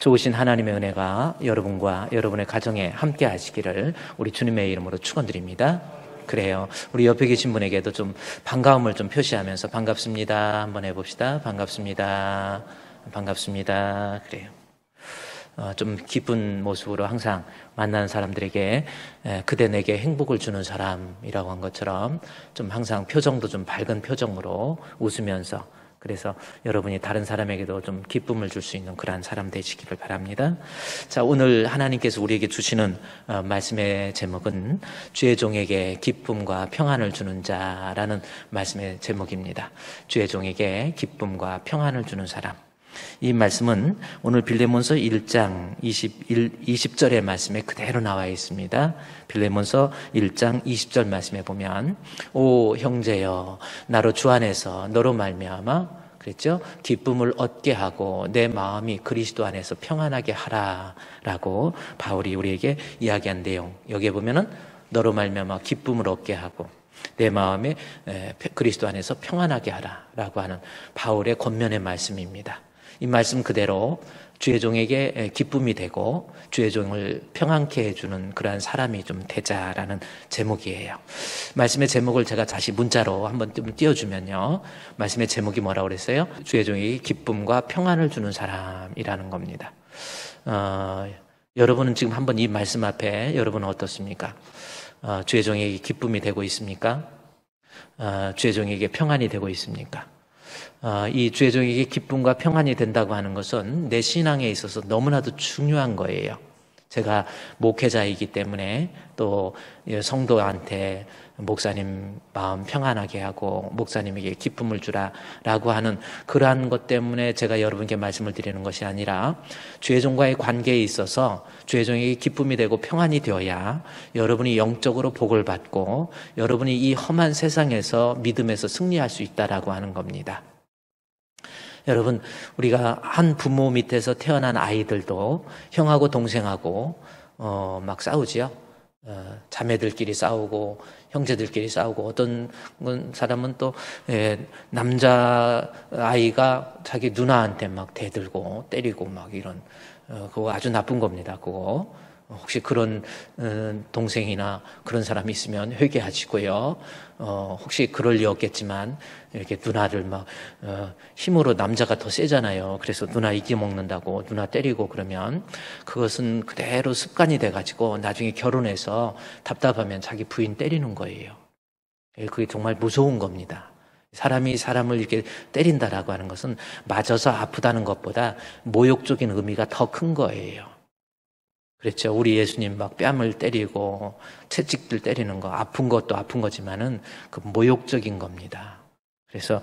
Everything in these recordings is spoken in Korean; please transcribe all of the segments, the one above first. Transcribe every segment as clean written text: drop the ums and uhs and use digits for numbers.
좋으신 하나님의 은혜가 여러분과 여러분의 가정에 함께 하시기를 우리 주님의 이름으로 축원드립니다. 그래요. 우리 옆에 계신 분에게도 좀 반가움을 좀 표시하면서 반갑습니다 한번 해봅시다. 반갑습니다. 반갑습니다. 그래요. 좀 기쁜 모습으로 항상 만나는 사람들에게 그대 내게 행복을 주는 사람이라고 한 것처럼 좀 항상 표정도 좀 밝은 표정으로 웃으면서, 그래서 여러분이 다른 사람에게도 좀 기쁨을 줄 수 있는 그러한 사람 되시기를 바랍니다. 자, 오늘 하나님께서 우리에게 주시는 말씀의 제목은 주의 종에게 기쁨과 평안을 주는 자라는 말씀의 제목입니다. 주의 종에게 기쁨과 평안을 주는 사람. 이 말씀은 오늘 빌레몬서 1장 20절의 말씀에 그대로 나와 있습니다. 빌레몬서 1장 20절 말씀에 보면 오 형제여, 나로 주 안에서 너로 말미암아, 그랬죠? 기쁨을 얻게 하고 내 마음이 그리스도 안에서 평안하게 하라라고 바울이 우리에게 이야기한 내용, 여기에 보면은 너로 말미암아 기쁨을 얻게 하고 내 마음에 그리스도 안에서 평안하게 하라라고 하는 바울의 권면의 말씀입니다. 이 말씀 그대로 주의 종에게 기쁨이 되고 주의 종을 평안케 해주는 그러한 사람이 좀 되자라는 제목이에요. 말씀의 제목을 제가 다시 문자로 한번 좀 띄워주면요, 말씀의 제목이 뭐라고 그랬어요? 주의 종에게 기쁨과 평안을 주는 사람이라는 겁니다. 여러분은 지금 한번 이 말씀 앞에 여러분은 어떻습니까? 주의 종에게 기쁨이 되고 있습니까? 주의 종에게 평안이 되고 있습니까? 이 주의 종에게 기쁨과 평안이 된다고 하는 것은 내 신앙에 있어서 너무나도 중요한 거예요. 제가 목회자이기 때문에 또 성도한테 목사님 마음 평안하게 하고 목사님에게 기쁨을 주라라고 하는 그러한 것 때문에 제가 여러분께 말씀을 드리는 것이 아니라 주의 종과의 관계에 있어서 주의 종에게 기쁨이 되고 평안이 되어야 여러분이 영적으로 복을 받고 여러분이 이 험한 세상에서 믿음에서 승리할 수 있다라고 하는 겁니다. 여러분, 우리가 한 부모 밑에서 태어난 아이들도 형하고 동생하고 막 싸우지요. 자매들끼리 싸우고 형제들끼리 싸우고, 어떤 사람은 또 남자 아이가 자기 누나한테 막 대들고 때리고 막 이런, 그거 아주 나쁜 겁니다. 그거 혹시 그런 동생이나 그런 사람이 있으면 회개하시고요. 혹시 그럴 리 없겠지만 이렇게 누나를 막 힘으로, 남자가 더 세잖아요. 그래서 누나 이겨먹는다고 누나 때리고 그러면 그것은 그대로 습관이 돼가지고 나중에 결혼해서 답답하면 자기 부인 때리는 거예요. 그게 정말 무서운 겁니다. 사람이 사람을 이렇게 때린다라고 하는 것은 맞아서 아프다는 것보다 모욕적인 의미가 더 큰 거예요. 그렇죠. 우리 예수님 막 뺨을 때리고 채찍들 때리는 거, 아픈 것도 아픈 거지만은 그 모욕적인 겁니다. 그래서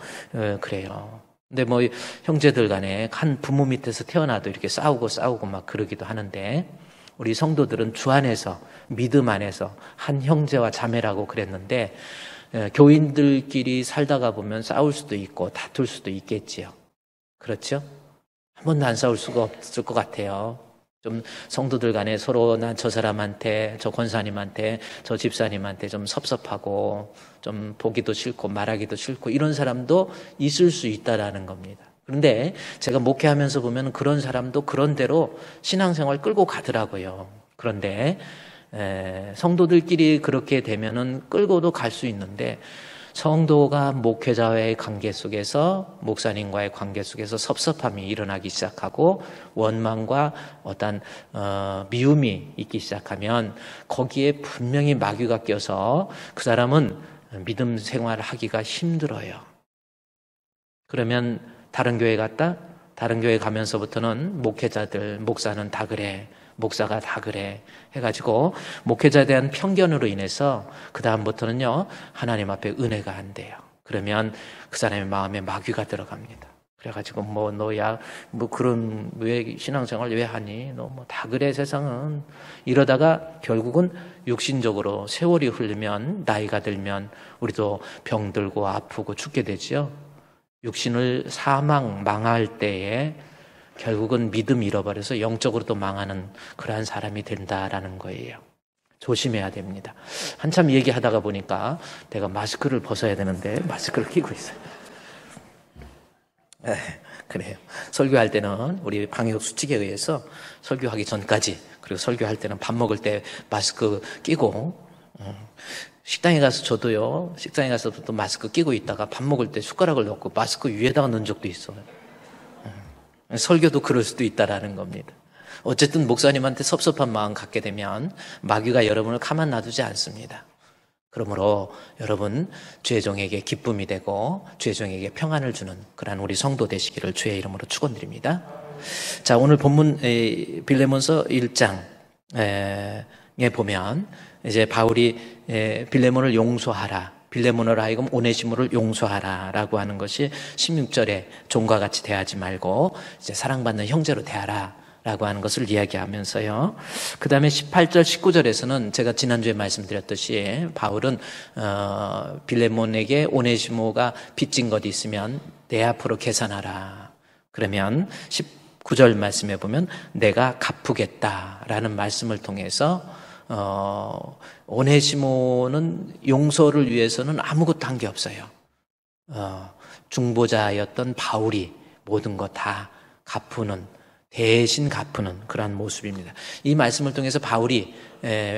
그래요. 근데 뭐 형제들 간에 한 부모 밑에서 태어나도 이렇게 싸우고 막 그러기도 하는데, 우리 성도들은 주 안에서, 믿음 안에서 한 형제와 자매라고 그랬는데, 교인들끼리 살다가 보면 싸울 수도 있고 다툴 수도 있겠지요. 그렇죠? 한 번도 안 싸울 수가 없을 것 같아요. 좀 성도들 간에 서로 난 저 사람한테, 저 권사님한테, 저 집사님한테 좀 섭섭하고 좀 보기도 싫고 말하기도 싫고 이런 사람도 있을 수 있다라는 겁니다. 그런데 제가 목회하면서 보면 그런 사람도 그런 대로 신앙생활 끌고 가더라고요. 그런데 성도들끼리 그렇게 되면은 끌고도 갈 수 있는데, 성도가 목회자와의 관계 속에서, 목사님과의 관계 속에서 섭섭함이 일어나기 시작하고 원망과 어떤 미움이 있기 시작하면 거기에 분명히 마귀가 껴서 그 사람은 믿음 생활을 하기가 힘들어요. 그러면 다른 교회 갔다? 다른 교회 가면서부터는 목회자들, 목사는 다 그래, 목사가 다 그래 해가지고 목회자에 대한 편견으로 인해서 그 다음부터는요, 하나님 앞에 은혜가 안 돼요. 그러면 그 사람의 마음에 마귀가 들어갑니다. 그래가지고 뭐 너야 뭐 그런 왜 신앙생활 왜 하니? 너 뭐 다 그래 세상은. 이러다가 결국은 육신적으로 세월이 흐르면, 나이가 들면 우리도 병들고 아프고 죽게 되지요. 육신을 망할 때에 결국은 믿음 잃어버려서 영적으로도 망하는 그러한 사람이 된다라는 거예요. 조심해야 됩니다. 한참 얘기하다가 보니까 내가 마스크를 벗어야 되는데 마스크를 끼고 있어요. 그래요. 설교할 때는 우리 방역수칙에 의해서 설교하기 전까지, 그리고 설교할 때는 밥 먹을 때 마스크 끼고, 식당에 가서 저도요, 식당에 가서 또 마스크 끼고 있다가 밥 먹을 때 숟가락을 넣고 마스크 위에다가 넣은 적도 있어요. 설교도 그럴 수도 있다라는 겁니다. 어쨌든 목사님한테 섭섭한 마음 갖게 되면 마귀가 여러분을 가만 놔두지 않습니다. 그러므로 여러분 죄종에게 기쁨이 되고 죄종에게 평안을 주는 그러한 우리 성도 되시기를 주의 이름으로 축원드립니다. 자, 오늘 본문 빌레몬서 1장에 보면 이제 바울이 빌레몬을 용서하라, 빌레몬을 하여금 오네시모를 용서하라라고 하는 것이 16절에 종과 같이 대하지 말고 이제 사랑받는 형제로 대하라 라고 하는 것을 이야기하면서요. 그 다음에 18절, 19절에서는 제가 지난주에 말씀드렸듯이 바울은 빌레몬에게 오네시모가 빚진 것이 있으면 내 앞으로 계산하라. 그러면 19절 말씀에 보면 내가 갚으겠다라는 말씀을 통해서 오네시모는 용서를 위해서는 아무것도 한 게 없어요. 중보자였던 바울이 모든 것 다 대신 갚는 그러한 모습입니다. 이 말씀을 통해서 바울이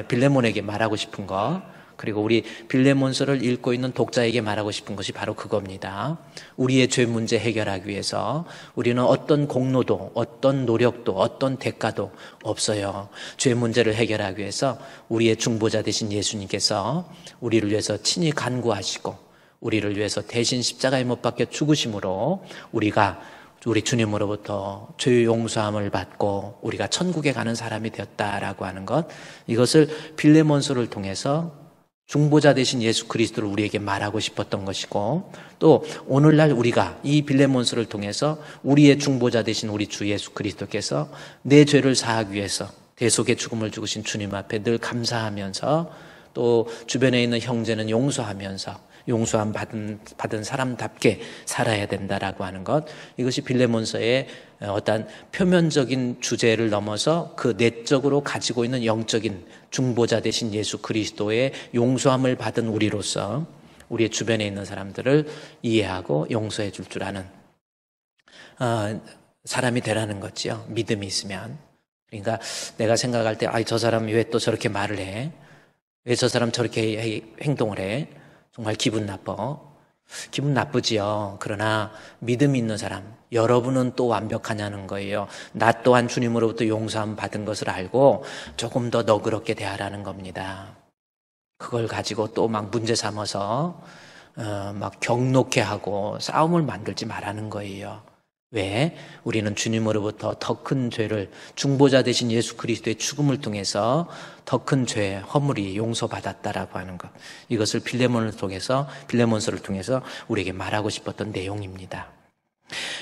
빌레몬에게 말하고 싶은 것, 그리고 우리 빌레몬서를 읽고 있는 독자에게 말하고 싶은 것이 바로 그겁니다. 우리의 죄 문제 해결하기 위해서 우리는 어떤 공로도, 어떤 노력도, 어떤 대가도 없어요. 죄 문제를 해결하기 위해서 우리의 중보자 되신 예수님께서 우리를 위해서 친히 간구하시고 우리를 위해서 대신 십자가에 못 박혀 죽으심으로 우리 주님으로부터 죄 용서함을 받고 우리가 천국에 가는 사람이 되었다라고 하는 것, 이것을 빌레몬서를 통해서 중보자 되신 예수 그리스도를 우리에게 말하고 싶었던 것이고, 또 오늘날 우리가 이 빌레몬서를 통해서 우리의 중보자 되신 우리 주 예수 그리스도께서 내 죄를 사하기 위해서 대속의 죽음을 죽으신 주님 앞에 늘 감사하면서, 또 주변에 있는 형제는 용서하면서 용서함 받은 사람답게 살아야 된다라고 하는 것, 이것이 빌레몬서의 어떤 표면적인 주제를 넘어서 그 내적으로 가지고 있는 영적인 중보자 되신 예수 그리스도의 용서함을 받은 우리로서 우리의 주변에 있는 사람들을 이해하고 용서해 줄 줄 아는 사람이 되라는 거지요. 믿음이 있으면. 그러니까 내가 생각할 때 저 사람이 왜 또 저렇게 말을 해? 왜 저 사람 저렇게 행동을 해? 정말 기분 나빠. 기분 나쁘지요. 그러나 믿음이 있는 사람, 여러분은 또 완벽하냐는 거예요. 나 또한 주님으로부터 용서함 받은 것을 알고 조금 더 너그럽게 대하라는 겁니다. 그걸 가지고 또 막 문제 삼아서 막 격노케 하고 싸움을 만들지 말라는 거예요. 왜? 우리는 주님으로부터 더 큰 죄를, 중보자 되신 예수 그리스도의 죽음을 통해서 더 큰 죄, 허물이 용서받았다라고 하는 것, 이것을 빌레몬서를 통해서 우리에게 말하고 싶었던 내용입니다.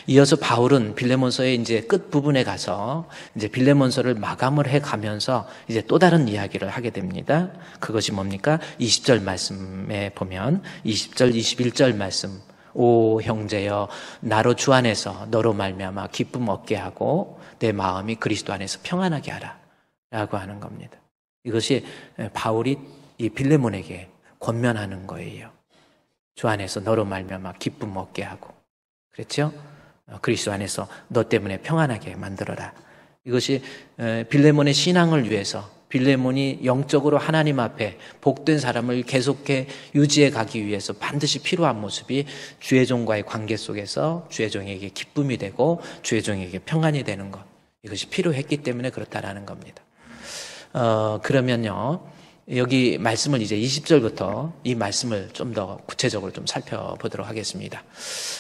이어서 바울은 빌레몬서의 이제 끝 부분에 가서 이제 빌레몬서를 마감을 해 가면서 이제 또 다른 이야기를 하게 됩니다. 그것이 뭡니까? 20절 말씀에 보면 20절, 21절 말씀, 오 형제여, 나로 주 안에서 너로 말미암아 기쁨 얻게 하고 내 마음이 그리스도 안에서 평안하게 하라 라고 하는 겁니다. 이것이 바울이 이 빌레몬에게 권면하는 거예요. 주 안에서 너로 말미암아 기쁨 얻게 하고, 그렇죠? 그리스도 안에서 너 때문에 평안하게 만들어라. 이것이 빌레몬의 신앙을 위해서, 빌레몬이 영적으로 하나님 앞에 복된 사람을 계속해 유지해 가기 위해서 반드시 필요한 모습이 주의 종과의 관계 속에서 주의 종에게 기쁨이 되고 주의 종에게 평안이 되는 것, 이것이 필요했기 때문에 그렇다라는 겁니다. 그러면요, 여기 말씀을 이제 20절부터 이 말씀을 좀 더 구체적으로 좀 살펴보도록 하겠습니다.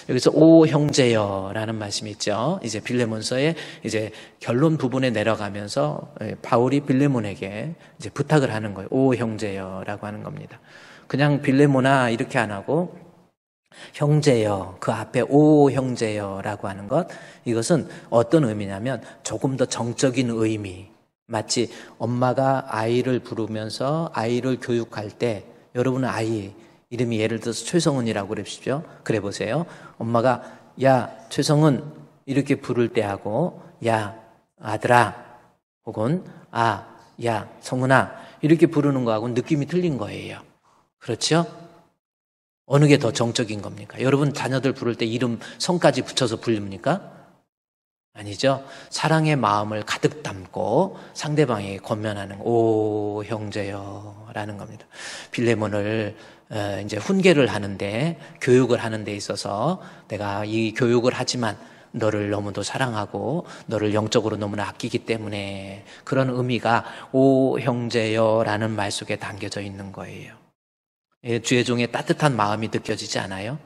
여기서 오 형제여라는 말씀이 있죠. 이제 빌레몬서의 이제 결론 부분에 내려가면서 바울이 빌레몬에게 이제 부탁을 하는 거예요. 오 형제여라고 하는 겁니다. 그냥 빌레몬아 이렇게 안 하고 형제여, 그 앞에 오 형제여라고 하는 것, 이것은 어떤 의미냐면 조금 더 정적인 의미, 마치 엄마가 아이를 부르면서 아이를 교육할 때, 여러분은 아이 이름이 예를 들어서 최성은이라고 그러십시오. 그래 보세요. 엄마가 야 최성은 이렇게 부를 때 하고 야 아들아 혹은 야 성은아 이렇게 부르는 거하고 느낌이 틀린 거예요. 그렇죠? 어느 게 더 정적인 겁니까? 여러분 자녀들 부를 때 이름 성까지 붙여서 부릅니까? 아니죠. 사랑의 마음을 가득 담고 상대방에게 권면하는 오 형제여 라는 겁니다. 빌레몬을 이제 훈계를 하는데, 교육을 하는 데 있어서 내가 이 교육을 하지만 너를 너무도 사랑하고 너를 영적으로 너무나 아끼기 때문에, 그런 의미가 오 형제여 라는 말 속에 담겨져 있는 거예요. 주의 종의 따뜻한 마음이 느껴지지 않아요?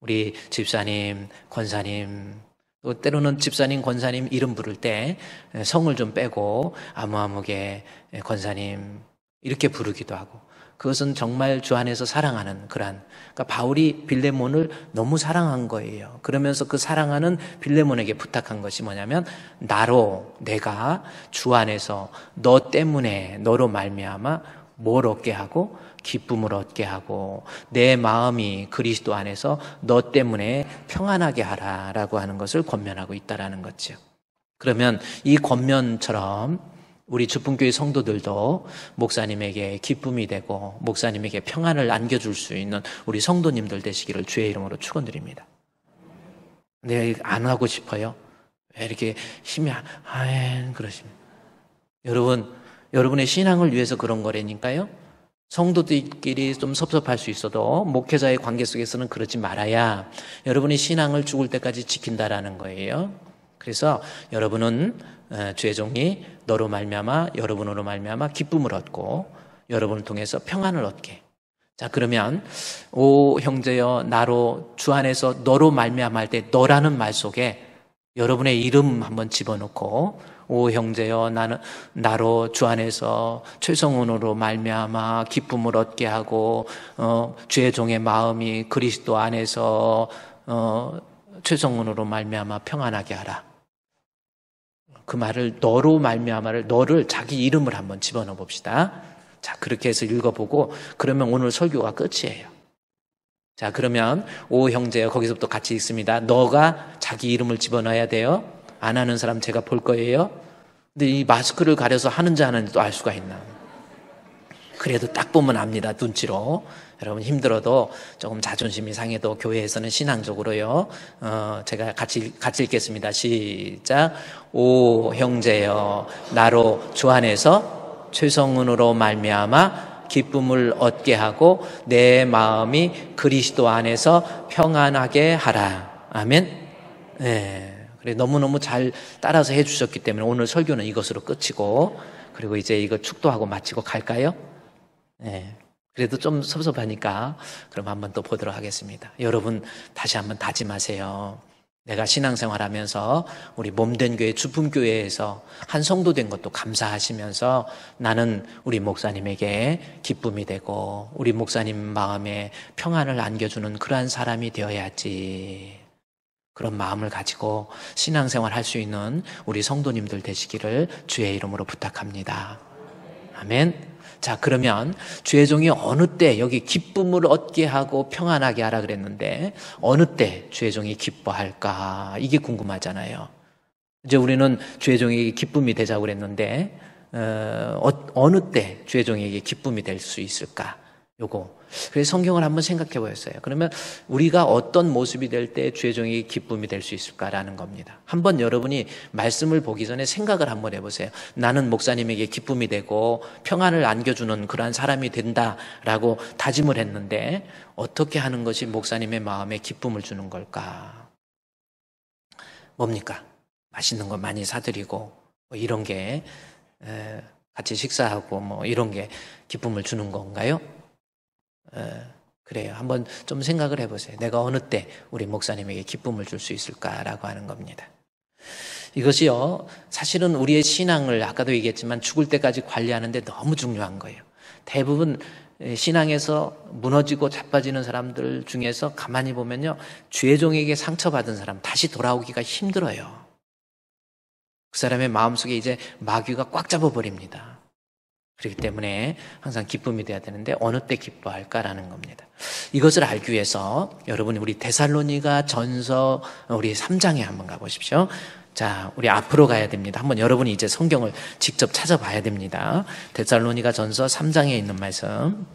우리 집사님, 권사님, 또 때로는 집사님, 권사님 이름 부를 때 성을 좀 빼고 아무아무개 권사님 이렇게 부르기도 하고, 그것은 정말 주 안에서 사랑하는 그러니까 바울이 빌레몬을 너무 사랑한 거예요. 그러면서 그 사랑하는 빌레몬에게 부탁한 것이 뭐냐면, 내가 주 안에서 너 때문에, 너로 말미암아 뭘 얻게 하고 기쁨을 얻게 하고 내 마음이 그리스도 안에서 너 때문에 평안하게 하라라고 하는 것을 권면하고 있다라는 거죠. 그러면 이 권면처럼 우리 주품교회 성도들도 목사님에게 기쁨이 되고 목사님에게 평안을 안겨줄 수 있는 우리 성도님들 되시기를 주의 이름으로 축원드립니다. 근데 안 하고 싶어요? 왜 이렇게 힘이 그러십니까? 여러분의 신앙을 위해서 그런 거라니까요. 성도들끼리 좀 섭섭할 수 있어도 목회자의 관계 속에서는 그러지 말아야 여러분의 신앙을 죽을 때까지 지킨다라는 거예요. 그래서 여러분은 주의 종이 너로 말미암아, 여러분으로 말미암아 기쁨을 얻고 여러분을 통해서 평안을 얻게. 자, 그러면 오 형제여 나로 주 안에서 너로 말미암아 할 때 너라는 말 속에 여러분의 이름 한번 집어넣고, 오 형제여 나로 주 안에서 최성훈으로 말미암아 기쁨을 얻게 하고 주의 종의 마음이 그리스도 안에서 최성훈으로 말미암아 평안하게 하라. 그 말을 너로 말미암아를, 너를 자기 이름을 한번 집어넣어 봅시다. 자, 그렇게 해서 읽어보고 그러면 오늘 설교가 끝이에요. 자, 그러면 오 형제여, 거기서부터 같이 읽습니다. 너가 자기 이름을 집어넣어야 돼요. 안 하는 사람 제가 볼 거예요. 근데 이 마스크를 가려서 하는지 안 하는지도 알 수가 있나? 그래도 딱 보면 압니다, 눈치로. 여러분 힘들어도 조금 자존심이 상해도 교회에서는 신앙적으로요. 제가 같이 읽겠습니다. 시작. 오 형제여 나로 주 안에서 최성훈으로 말미암아 기쁨을 얻게 하고 내 마음이 그리스도 안에서 평안하게 하라. 아멘. 네. 그래 너무너무 잘 따라서 해주셨기 때문에 오늘 설교는 이것으로 끝이고, 그리고 이제 이거 축도하고 마치고 갈까요? 네. 그래도 좀 섭섭하니까 그럼 한번 또 보도록 하겠습니다. 여러분 다시 한번 다짐하세요. 내가 신앙생활하면서 우리 몸된 교회 주품교회에서 한 성도 된 것도 감사하시면서 나는 우리 목사님에게 기쁨이 되고 우리 목사님 마음에 평안을 안겨주는 그러한 사람이 되어야지. 그런 마음을 가지고 신앙생활 할 수 있는 우리 성도님들 되시기를 주의 이름으로 부탁합니다. 아멘. 자, 그러면 주의 종이 어느 때 여기 기쁨을 얻게 하고 평안하게 하라 그랬는데 어느 때 주의 종이 기뻐할까? 이게 궁금하잖아요. 이제 우리는 주의 종에게 기쁨이 되자고 그랬는데 어느 때 주의 종에게 기쁨이 될 수 있을까? 요거. 그래서 성경을 한번 생각해 보였어요. 그러면 우리가 어떤 모습이 될 때 주의 종에게 기쁨이 될 수 있을까라는 겁니다. 한번 여러분이 말씀을 보기 전에 생각을 한번 해보세요. 나는 목사님에게 기쁨이 되고 평안을 안겨주는 그러한 사람이 된다라고 다짐을 했는데 어떻게 하는 것이 목사님의 마음에 기쁨을 주는 걸까? 뭡니까? 맛있는 거 많이 사드리고 뭐 이런 게 같이 식사하고 뭐 이런 게 기쁨을 주는 건가요? 그래요. 한번 좀 생각을 해보세요. 내가 어느 때 우리 목사님에게 기쁨을 줄 수 있을까라고 하는 겁니다. 이것이요, 사실은 우리의 신앙을 아까도 얘기했지만 죽을 때까지 관리하는데 너무 중요한 거예요. 대부분 신앙에서 무너지고 자빠지는 사람들 중에서 가만히 보면요, 주의 종에게 상처받은 사람 다시 돌아오기가 힘들어요. 그 사람의 마음속에 이제 마귀가 꽉 잡아버립니다. 그렇기 때문에 항상 기쁨이 돼야 되는데 어느 때 기뻐할까라는 겁니다. 이것을 알기 위해서 여러분이 우리 데살로니가 전서 우리 3장에 한번 가보십시오. 자, 우리 앞으로 가야 됩니다. 한번 여러분이 이제 성경을 직접 찾아봐야 됩니다. 데살로니가 전서 3장에 있는 말씀.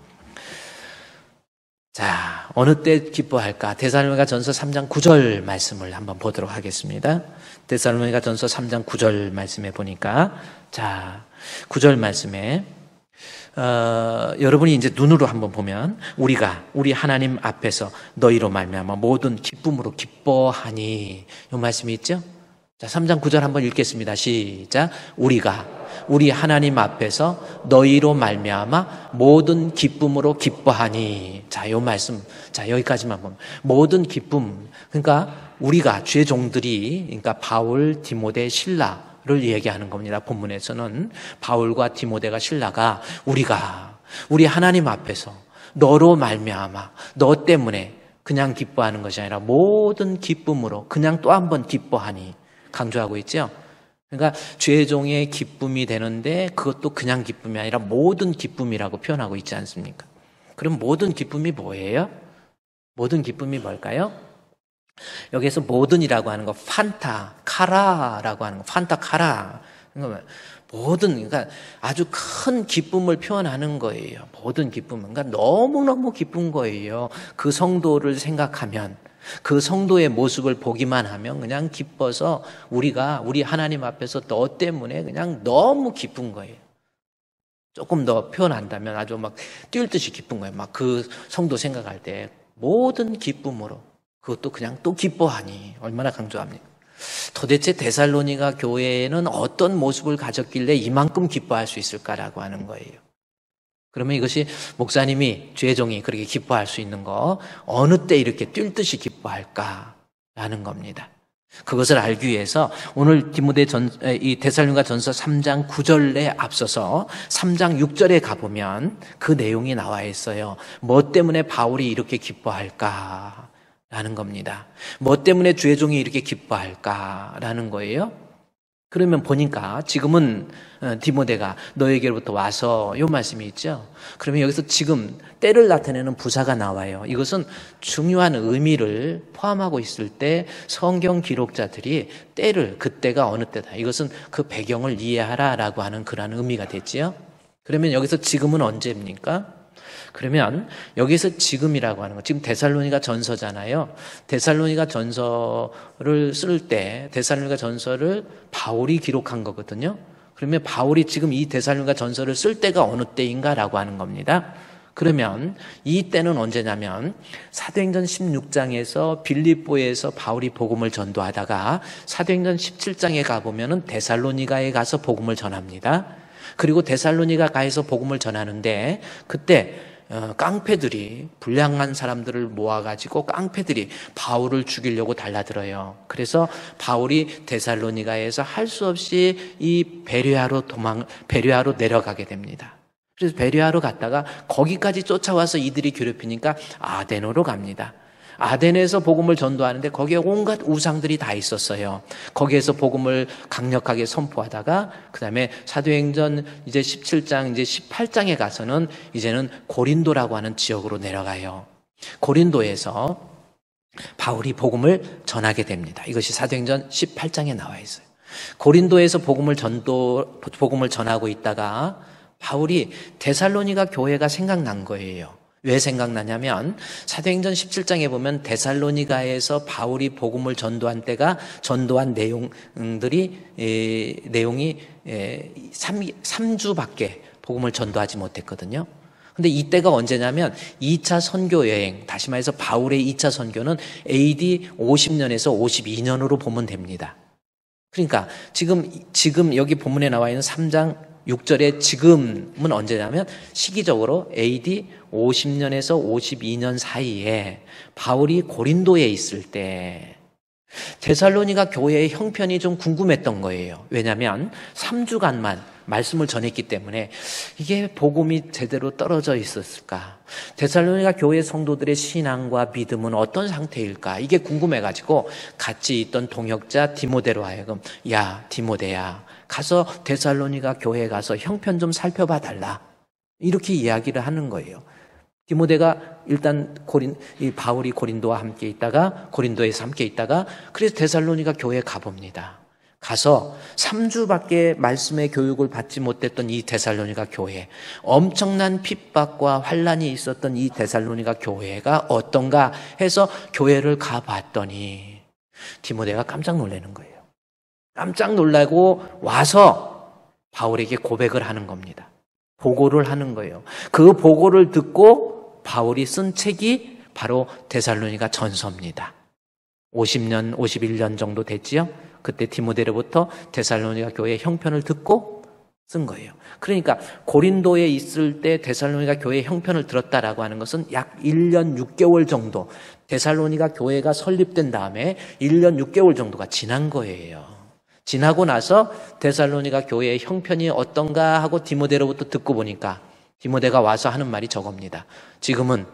자, 어느 때 기뻐할까? 데살로니가전서 3장 9절 말씀을 한번 보도록 하겠습니다. 데살로니가전서 3장 9절 말씀에 보니까, 자, 9절 말씀에 여러분이 이제 눈으로 한번 보면 우리 하나님 앞에서 너희로 말미암아 모든 기쁨으로 기뻐하니, 이 말씀이 있죠? 자, 3장 9절 한번 읽겠습니다. 시작. 우리 하나님 앞에서 너희로 말미암아 모든 기쁨으로 기뻐하니. 자, 이 말씀, 자, 여기까지만 보면 모든 기쁨, 그러니까 우리가 주의 종들이, 그러니까 바울, 디모데, 실라를 얘기하는 겁니다. 본문에서는 바울과 디모데가, 실라가 우리 하나님 앞에서 너로 말미암아, 너 때문에 그냥 기뻐하는 것이 아니라 모든 기쁨으로 그냥 또 한 번 기뻐하니 강조하고 있죠. 그러니까 죄의 종의 기쁨이 되는데 그것도 그냥 기쁨이 아니라 모든 기쁨이라고 표현하고 있지 않습니까? 그럼 모든 기쁨이 뭐예요? 모든 기쁨이 뭘까요? 여기에서 모든이라고 하는 거 판타카라라고 하는 거, 판타카라. 그러니까 그러니까 아주 큰 기쁨을 표현하는 거예요. 모든 기쁨은. 그러니까 너무너무 기쁜 거예요. 그 성도를 생각하면, 그 성도의 모습을 보기만 하면 그냥 기뻐서 우리 하나님 앞에서 너 때문에 그냥 너무 기쁜 거예요. 조금 더 표현한다면 아주 막 뛸 듯이 기쁜 거예요. 막 그 성도 생각할 때 모든 기쁨으로, 그것도 그냥 또 기뻐하니. 얼마나 강조합니까? 도대체 데살로니가 교회에는 어떤 모습을 가졌길래 이만큼 기뻐할 수 있을까라고 하는 거예요. 그러면 이것이 목사님이, 주의 종이 그렇게 기뻐할 수 있는 거, 어느 때 이렇게 뛸 듯이 기뻐할까라는 겁니다. 그것을 알기 위해서 오늘 이 데살로니가전서 3장 9절에 앞서서 3장 6절에 가보면 그 내용이 나와 있어요. 뭐 때문에 바울이 이렇게 기뻐할까라는 겁니다. 뭐 때문에 주의 종이 이렇게 기뻐할까라는 거예요. 그러면 보니까 지금은 디모데가 너에게로부터 와서, 이 말씀이 있죠. 그러면 여기서 지금 때를 나타내는 부사가 나와요. 이것은 중요한 의미를 포함하고 있을 때 성경 기록자들이 때를, 그때가 어느 때다, 이것은 그 배경을 이해하라라고 하는 그런 의미가 됐지요. 그러면 여기서 지금은 언제입니까? 그러면 여기서 지금이라고 하는 거, 지금 데살로니가 전서잖아요. 데살로니가 전서를 쓸 때 데살로니가 전서를 바울이 기록한 거거든요. 그러면 바울이 지금 이 데살로니가 전서를 쓸 때가 어느 때인가라고 하는 겁니다. 그러면 이 때는 언제냐면 사도행전 16장에서 빌립보에서 바울이 복음을 전도하다가 사도행전 17장에 가보면은 데살로니가에 가서 복음을 전합니다. 그리고 데살로니가에서 복음을 전하는데 그때 깡패들이, 불량한 사람들을 모아가지고 깡패들이 바울을 죽이려고 달라들어요. 그래서 바울이 데살로니가에서 할 수 없이 이 베레아로 내려가게 됩니다. 그래서 베레아로 갔다가 거기까지 쫓아와서 이들이 괴롭히니까 아데노로 갑니다. 아덴에서 복음을 전도하는데 거기에 온갖 우상들이 다 있었어요. 거기에서 복음을 강력하게 선포하다가 그다음에 사도행전 이제 17장 이제 18장에 가서는 이제는 고린도라고 하는 지역으로 내려가요. 고린도에서 바울이 복음을 전하게 됩니다. 이것이 사도행전 18장에 나와 있어요. 고린도에서 복음을 전하고 있다가 바울이 데살로니가 교회가 생각난 거예요. 왜 생각나냐면 사도행전 17장에 보면 데살로니가에서 바울이 복음을 전도한 내용이 3주밖에 복음을 전도하지 못했거든요. 근데 이때가 언제냐면 2차 선교 여행, 다시 말해서 바울의 2차 선교는 AD 50년에서 52년으로 보면 됩니다. 그러니까 지금 여기 본문에 나와 있는 3장 6절의 지금은 언제냐면 시기적으로 AD 50년에서 52년 사이에 바울이 고린도에 있을 때 데살로니가 교회의 형편이 좀 궁금했던 거예요. 왜냐하면 3주간만 말씀을 전했기 때문에 이게 복음이 제대로 떨어져 있었을까? 데살로니가 교회 성도들의 신앙과 믿음은 어떤 상태일까? 이게 궁금해가지고 같이 있던 동역자 디모데로 하여금, 야 디모데야, 가서 데살로니가 교회에 가서 형편 좀 살펴봐 달라, 이렇게 이야기를 하는 거예요. 디모데가 일단 바울이 고린도와 함께 있다가, 고린도에서 함께 있다가, 그래서 데살로니가 교회에 가봅니다. 가서 3주밖에 말씀의 교육을 받지 못했던 이 데살로니가 교회, 엄청난 핍박과 환란이 있었던 이 데살로니가 교회가 어떤가 해서 교회를 가봤더니 디모데가 깜짝 놀라는 거예요. 깜짝 놀라고 와서 바울에게 고백을 하는 겁니다. 보고를 하는 거예요. 그 보고를 듣고 바울이 쓴 책이 바로 데살로니가 전서입니다. 50년, 51년 정도 됐지요? 그때 디모데로부터 데살로니가 교회의 형편을 듣고 쓴 거예요. 그러니까 고린도에 있을 때 데살로니가 교회의 형편을 들었다라고 하는 것은 약 1년 6개월 정도, 데살로니가 교회가 설립된 다음에 1년 6개월 정도가 지난 거예요. 지나고 나서 데살로니가 교회의 형편이 어떤가 하고 디모데로부터 듣고 보니까 디모데가 와서 하는 말이 저겁니다. 지금은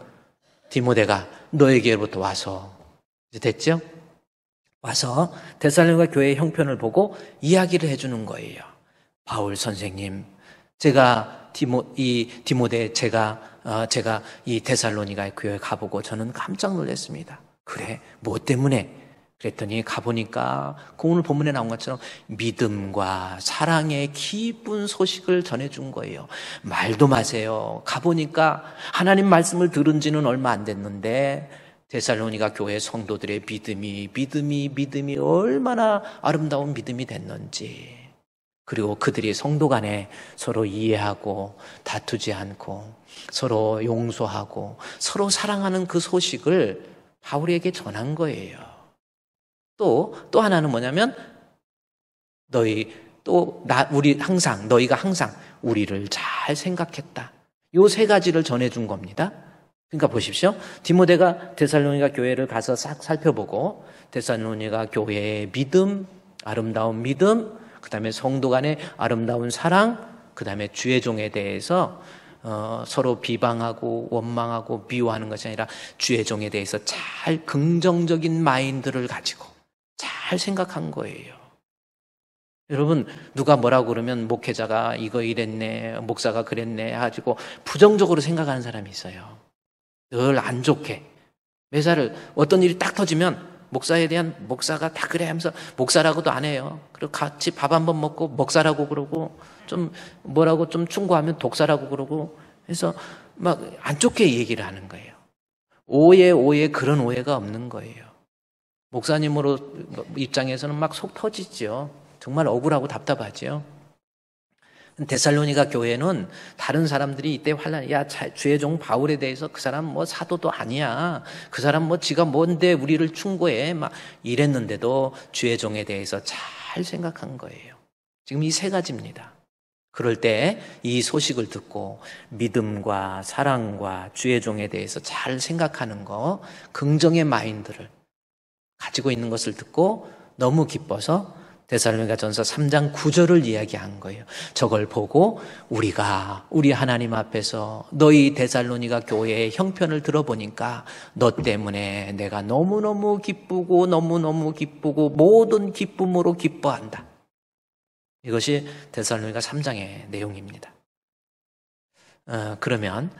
디모데가 너에게로부터 와서, 이제 됐죠? 와서 데살로니가 교회의 형편을 보고 이야기를 해주는 거예요. 바울 선생님, 제가 디모데 제가 이 데살로니가 교회에 가보고 저는 깜짝 놀랐습니다. 그래, 뭐 때문에? 그랬더니 가보니까 그 오늘 본문에 나온 것처럼 믿음과 사랑의 기쁜 소식을 전해준 거예요. 말도 마세요. 가보니까 하나님 말씀을 들은 지는 얼마 안 됐는데 데살로니가 교회 성도들의 믿음이 얼마나 아름다운 믿음이 됐는지, 그리고 그들이 성도 간에 서로 이해하고 다투지 않고 서로 용서하고 서로 사랑하는 그 소식을 바울에게 전한 거예요. 또 하나는 뭐냐면 너희가 항상 우리를 잘 생각했다. 요 세 가지를 전해준 겁니다. 그러니까 보십시오. 디모데가 데살로니가 교회를 가서 싹 살펴보고 데살로니가 교회의 믿음, 아름다운 믿음, 그 다음에 성도 간의 아름다운 사랑, 그 다음에 주의 종에 대해서 서로 비방하고 원망하고 미워하는 것이 아니라 주의 종에 대해서 잘 긍정적인 마인드를 가지고 잘 생각한 거예요. 여러분, 누가 뭐라고 그러면 목회자가 이거 이랬네, 목사가 그랬네 가지고 부정적으로 생각하는 사람이 있어요. 늘 안 좋게. 매사를 어떤 일이 딱 터지면 목사가 다 그래 하면서 목사라고도 안 해요. 그리고 같이 밥 한번 먹고 목사라고 그러고 좀 뭐라고 좀 충고하면 독사라고 그러고 해서 막 안 좋게 얘기를 하는 거예요. 오해 그런 오해가 없는 거예요. 목사님으로 입장에서는 막 속 터지죠. 정말 억울하고 답답하죠. 데살로니가 교회는 다른 사람들이 이때 주의 종 바울에 대해서 그 사람 뭐 사도도 아니야. 그 사람 뭐 지가 뭔데 우리를 충고해. 막 이랬는데도 주의 종에 대해서 잘 생각한 거예요. 지금 이 세 가지입니다. 그럴 때 이 소식을 듣고 믿음과 사랑과 주의 종에 대해서 잘 생각하는 거, 긍정의 마인드를 가지고 있는 것을 듣고 너무 기뻐서 데살로니가전서 3장 9절을 이야기한 거예요. 저걸 보고 우리 하나님 앞에서 너희 데살로니가 교회의 형편을 들어보니까 너 때문에 내가 너무너무 기쁘고 모든 기쁨으로 기뻐한다. 이것이 데살로니가 3장의 내용입니다. 그러면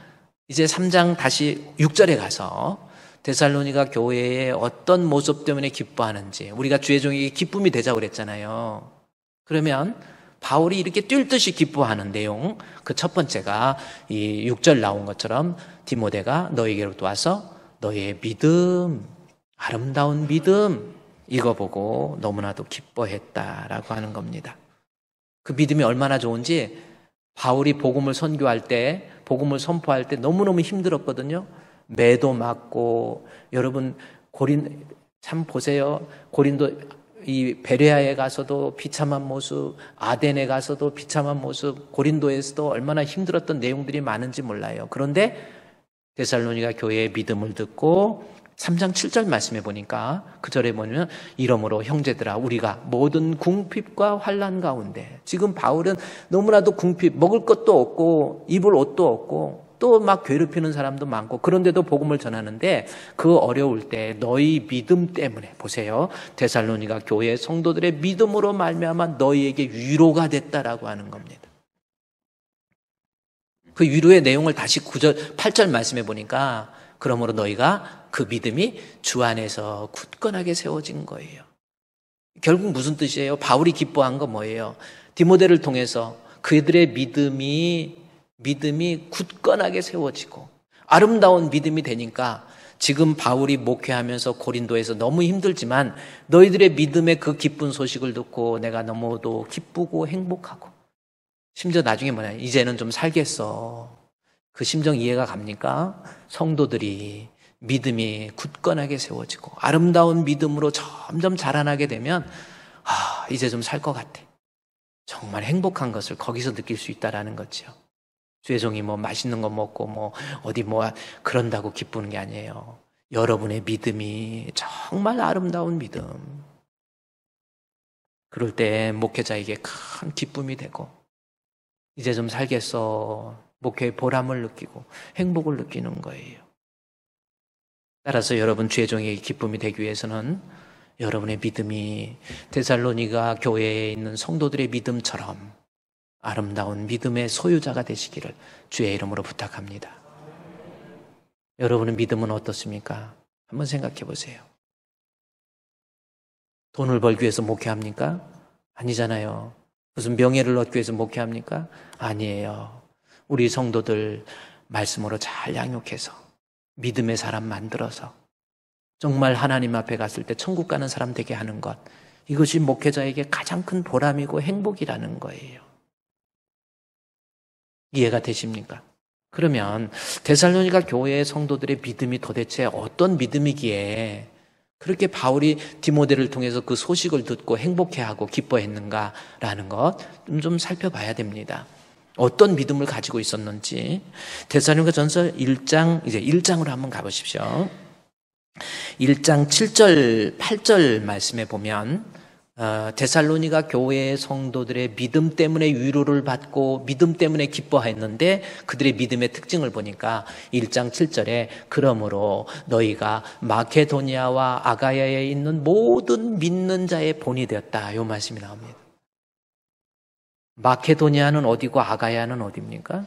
이제 3장 다시 6절에 가서 데살로니가 교회의 어떤 모습 때문에 기뻐하는지, 우리가 주의 종에게 기쁨이 되자고 그랬잖아요. 그러면 바울이 이렇게 뛸 듯이 기뻐하는 내용, 그 첫 번째가 이 6절 나온 것처럼 디모데가 너에게로부터 와서 너의 믿음, 아름다운 믿음, 이거 보고 너무나도 기뻐했다라고 하는 겁니다. 그 믿음이 얼마나 좋은지 바울이 복음을 선교할 때, 복음을 선포할 때 너무너무 힘들었거든요. 매도 맞고, 여러분 참 보세요. 고린도 이 베레아에 가서도 비참한 모습, 아덴에 가서도 비참한 모습, 고린도에서도 얼마나 힘들었던 내용들이 많은지 몰라요. 그런데 데살로니가 교회의 믿음을 듣고 3장 7절 말씀해 보니까 그 절에 보면 이러므로 형제들아 우리가 모든 궁핍과 환난 가운데, 지금 바울은 너무나도 궁핍, 먹을 것도 없고 입을 옷도 없고 또 막 괴롭히는 사람도 많고, 그런데도 복음을 전하는데 그 어려울 때 너희 믿음 때문에, 보세요, 데살로니가 교회 성도들의 믿음으로 말미암아 너희에게 위로가 됐다라고 하는 겁니다. 그 위로의 내용을 다시 9절 8절 말씀해 보니까 그러므로 너희가 그 믿음이 주 안에서 굳건하게 세워진 거예요. 결국 무슨 뜻이에요? 바울이 기뻐한 거 뭐예요? 디모데를 통해서 그들의 믿음이 굳건하게 세워지고 아름다운 믿음이 되니까 지금 바울이 목회하면서 고린도에서 너무 힘들지만 너희들의 믿음의 그 기쁜 소식을 듣고 내가 너무도 기쁘고 행복하고 심지어 나중에 뭐냐, 이제는 좀 살겠어. 그 심정 이해가 갑니까? 성도들이 믿음이 굳건하게 세워지고 아름다운 믿음으로 점점 자라나게 되면 이제 좀 살 것 같아. 정말 행복한 것을 거기서 느낄 수 있다라는 거죠. 주의 종이 뭐 맛있는 거 먹고 어디 그런다고 기쁘는 게 아니에요. 여러분의 믿음이 정말 아름다운 믿음. 그럴 때 목회자에게 큰 기쁨이 되고 이제 좀 살겠어. 목회의 보람을 느끼고 행복을 느끼는 거예요. 따라서 여러분 주의 종에게 기쁨이 되기 위해서는 여러분의 믿음이 데살로니가 교회에 있는 성도들의 믿음처럼 아름다운 믿음의 소유자가 되시기를 주의 이름으로 부탁합니다. 여러분의 믿음은 어떻습니까? 한번 생각해 보세요. 돈을 벌기 위해서 목회합니까? 아니잖아요. 무슨 명예를 얻기 위해서 목회합니까? 아니에요. 우리 성도들 말씀으로 잘 양육해서 믿음의 사람 만들어서 정말 하나님 앞에 갔을 때 천국 가는 사람 되게 하는 것, 이것이 목회자에게 가장 큰 보람이고 행복이라는 거예요. 이해가 되십니까? 그러면 데살로니가 교회의 성도들의 믿음이 도대체 어떤 믿음이기에 그렇게 바울이 디모데를 통해서 그 소식을 듣고 행복해하고 기뻐했는가라는 것 좀 살펴봐야 됩니다. 어떤 믿음을 가지고 있었는지 데살로니가 전서 1장, 이제 1장으로 한번 가보십시오. 1장 7절, 8절 말씀에 보면 데살로니가 교회의 성도들의 믿음 때문에 위로를 받고 믿음 때문에 기뻐했는데 그들의 믿음의 특징을 보니까 1장 7절에 그러므로 너희가 마케도니아와 아가야에 있는 모든 믿는 자의 본이 되었다, 이 말씀이 나옵니다. 마케도니아는 어디고 아가야는 어디입니까?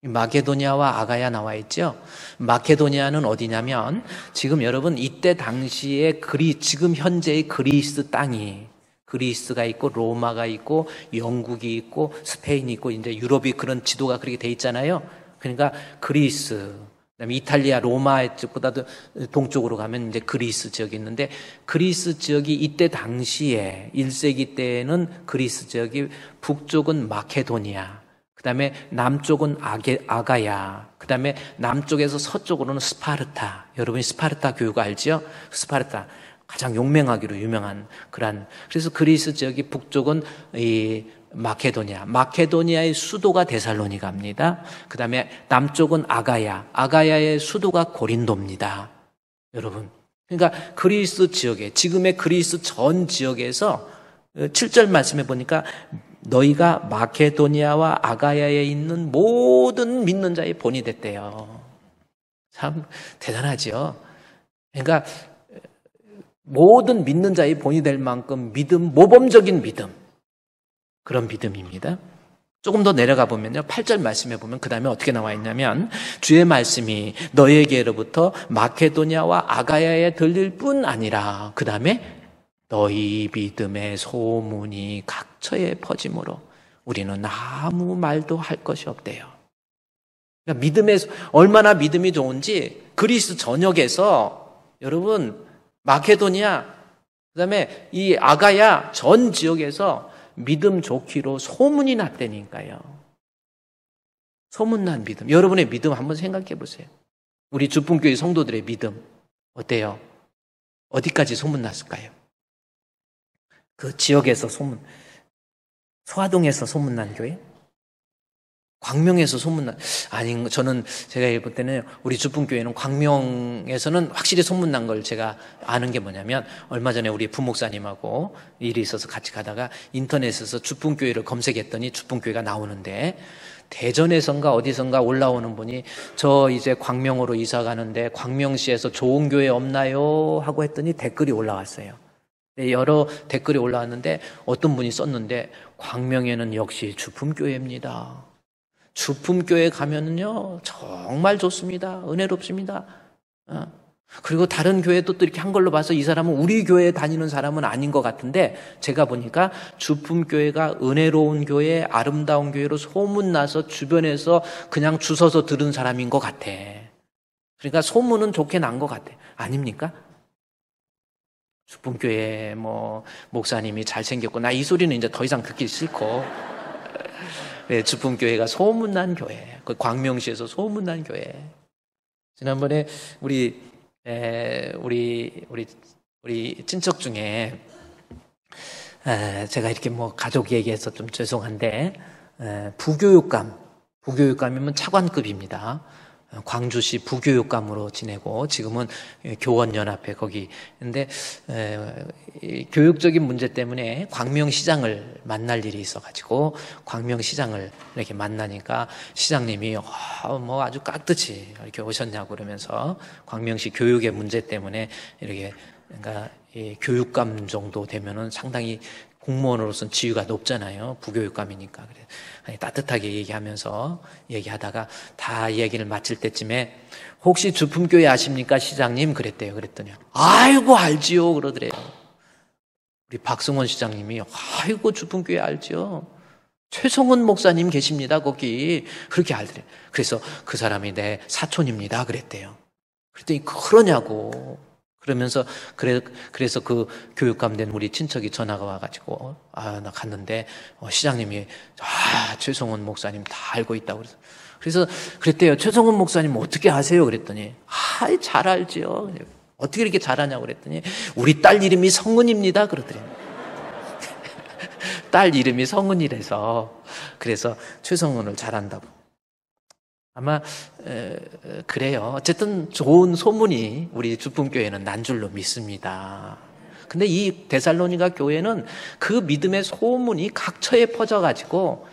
마케도니아와 아가야 나와 있죠. 마케도니아는 어디냐면 지금 여러분 이때 당시에 지금 현재의 그리스 땅이, 그리스가 있고 로마가 있고 영국이 있고 스페인이 있고 이제 유럽이 그런 지도가 그렇게 돼 있잖아요. 그러니까 그리스, 그다음에 이탈리아, 로마 쪽보다도 동쪽으로 가면 이제 그리스 지역이 있는데 그리스 지역이 이때 당시에 1세기 때에는 그리스 지역이 북쪽은 마케도니아, 그 다음에 남쪽은 아가야, 그 다음에 남쪽에서 서쪽으로는 스파르타. 여러분이 스파르타 교육 알지요? 스파르타. 가장 용맹하기로 유명한 그래서 그리스 지역이 북쪽은 이 마케도니아의 수도가 데살로니가입니다. 그 다음에 남쪽은 아가야의 수도가 고린도입니다. 여러분. 그러니까 그리스 지역에, 지금의 그리스 전 지역에서 7절 말씀해 보니까 너희가 마케도니아와 아가야에 있는 모든 믿는 자의 본이 됐대요. 참 대단하죠. 그러니까 모든 믿는 자의 본이 될 만큼 모범적인 믿음, 그런 믿음입니다. 조금 더 내려가 보면요, 8절 말씀해 보면 그 다음에 어떻게 나와 있냐면 주의 말씀이 너희에게로부터 마케도니아와 아가야에 들릴 뿐 아니라 그 다음에 너희 믿음의 소문이 각처에 퍼짐으로 우리는 아무 말도 할 것이 없대요. 그러니까 얼마나 믿음이 좋은지 그리스 전역에서 여러분 마케도니아, 그 다음에 이 아가야 전 지역에서 믿음 좋기로 소문이 났다니까요. 소문난 믿음. 여러분의 믿음 한번 생각해 보세요. 우리 주품교회 성도들의 믿음 어때요? 어디까지 소문났을까요? 그 지역에서 소화동에서 소문난 교회? 광명에서 저는 제가 볼 때는 우리 주품교회는 광명에서는 확실히 소문난 걸 제가 아는 게 뭐냐면 얼마 전에 우리 부목사님하고 일이 있어서 같이 가다가 인터넷에서 주품교회를 검색했더니 주품교회가 나오는데 대전에선가 어디선가 올라오는 분이 저 이제 광명으로 이사 가는데 광명시에서 좋은 교회 없나요? 하고 했더니 댓글이 올라왔어요. 여러 댓글이 올라왔는데 어떤 분이 썼는데 광명에는 역시 주품교회입니다. 주품교회 가면은요 정말 좋습니다. 은혜롭습니다. 그리고 다른 교회도 또 이렇게 한 걸로 봐서 이 사람은 우리 교회에 다니는 사람은 아닌 것 같은데, 제가 보니까 주품교회가 은혜로운 교회, 아름다운 교회로 소문나서 주변에서 그냥 주워서 들은 사람인 것 같아. 그러니까 소문은 좋게 난 것 같아. 아닙니까? 주품교회 목사님이 잘생겼고, 나 이 소리는 이제 더 이상 듣기 싫고. 네, 주품교회가 소문난 교회, 그 광명시에서 소문난 교회. 지난번에 우리 친척 중에 제가 이렇게 가족 얘기해서 좀 죄송한데, 부교육감이면 차관급입니다. 광주시 부교육감으로 지내고 지금은 교원연합회 거기. 근데 교육적인 문제 때문에 광명시장을 만날 일이 있어가지고 광명시장을 이렇게 만나니까 시장님이 아주 깍듯이 이렇게 오셨냐고 그러면서 광명시 교육의 문제 때문에 이렇게, 그러니까 이 교육감 정도 되면은 상당히 공무원으로서는 지위가 높잖아요. 부교육감이니까. 그래 따뜻하게 얘기하다가 다 얘기를 마칠 때쯤에 혹시 주품교회 아십니까 시장님? 그랬대요. 그랬더니 아이고 알지요 그러더래요. 우리 박승원 시장님이 아이고 주품교회 알지요. 최성훈 목사님 계십니다 거기. 그렇게 알더래요. 그래서 그 사람이 내 사촌입니다 그랬대요. 그랬더니 그러냐고. 그러면서 그래서 그 교육감 된 우리 친척이 전화가 와가지고 나 갔는데 시장님이 최성훈 목사님 다 알고 있다고 그래서 그랬대요. 최성훈 목사님 어떻게 아세요? 그랬더니 잘 알지요. 어떻게 이렇게 잘하냐고 그랬더니 우리 딸 이름이 성은입니다 그러더래요. 딸 이름이 성은이라서 그래서 최성훈을 잘한다고. 아마 그래요. 어쨌든 좋은 소문이 우리 주품교회는 난 줄로 믿습니다. 근데 이 데살로니가 교회는 그 믿음의 소문이 각처에 퍼져가지고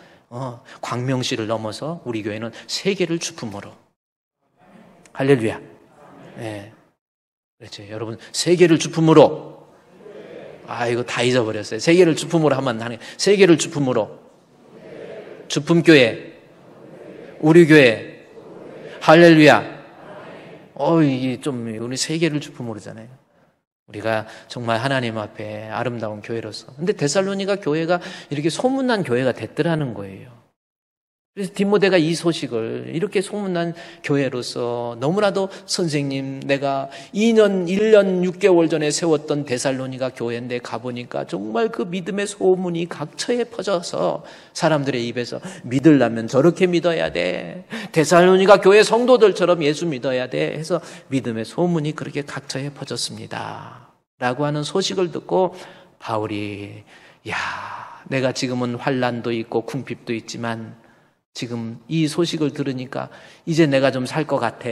광명시를 넘어서 우리 교회는 세계를 주품으로. 할렐루야. 네. 그렇죠. 여러분 세계를 주품으로. 이거 다 잊어버렸어요. 세계를 주품으로 하면 세계를 주품으로. 주품교회. 우리 교회. 할렐루야. 이게 좀 우리 세계를 주품으로잖아요. 우리가 정말 하나님 앞에 아름다운 교회로서. 근데 데살로니가 교회가 이렇게 소문난 교회가 됐더라는 거예요. 그래서 디모데가 이 소식을 이렇게 소문난 교회로서 너무나도 선생님 내가 1년 6개월 전에 세웠던 데살로니가 교회인데 가보니까 정말 그 믿음의 소문이 각처에 퍼져서 사람들의 입에서 믿으려면 저렇게 믿어야 돼. 데살로니가 교회 성도들처럼 예수 믿어야 돼. 해서 믿음의 소문이 그렇게 각처에 퍼졌습니다. 라고 하는 소식을 듣고 바울이 내가 지금은 환난도 있고 궁핍도 있지만 지금 이 소식을 들으니까 이제 내가 좀 살 것 같아.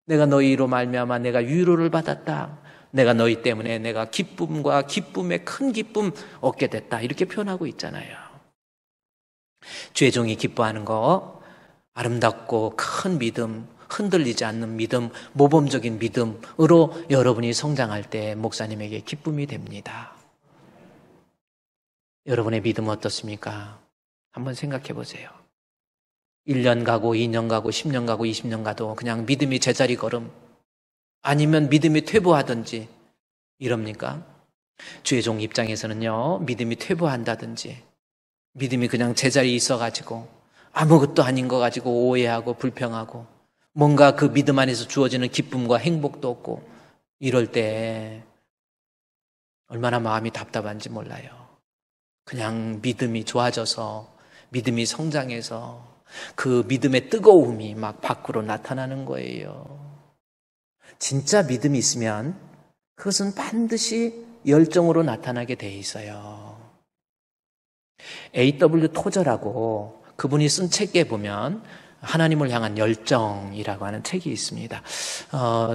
내가 너희로 말미암아 내가 위로를 받았다. 내가 너희 때문에 내가 기쁨과 기쁨의 큰 기쁨 얻게 됐다. 이렇게 표현하고 있잖아요. 죄종이 기뻐하는 거, 아름답고 큰 믿음, 흔들리지 않는 믿음, 모범적인 믿음으로 여러분이 성장할 때 목사님에게 기쁨이 됩니다. 여러분의 믿음 어떻습니까? 한번 생각해 보세요. 1년 가고 2년 가고 10년 가고 20년 가도 그냥 믿음이 제자리 걸음 아니면 믿음이 퇴보하든지 이럽니까? 주의종 입장에서는요, 믿음이 퇴보한다든지 믿음이 그냥 제자리에 있어가지고 아무것도 아닌 거 가지고 오해하고 불평하고 뭔가 그 믿음 안에서 주어지는 기쁨과 행복도 없고 이럴 때 얼마나 마음이 답답한지 몰라요. 그냥 믿음이 좋아져서 믿음이 성장해서 그 믿음의 뜨거움이 막 밖으로 나타나는 거예요. 진짜 믿음이 있으면 그것은 반드시 열정으로 나타나게 돼 있어요. A.W. 토저라고 그분이 쓴 책에 보면 하나님을 향한 열정이라고 하는 책이 있습니다.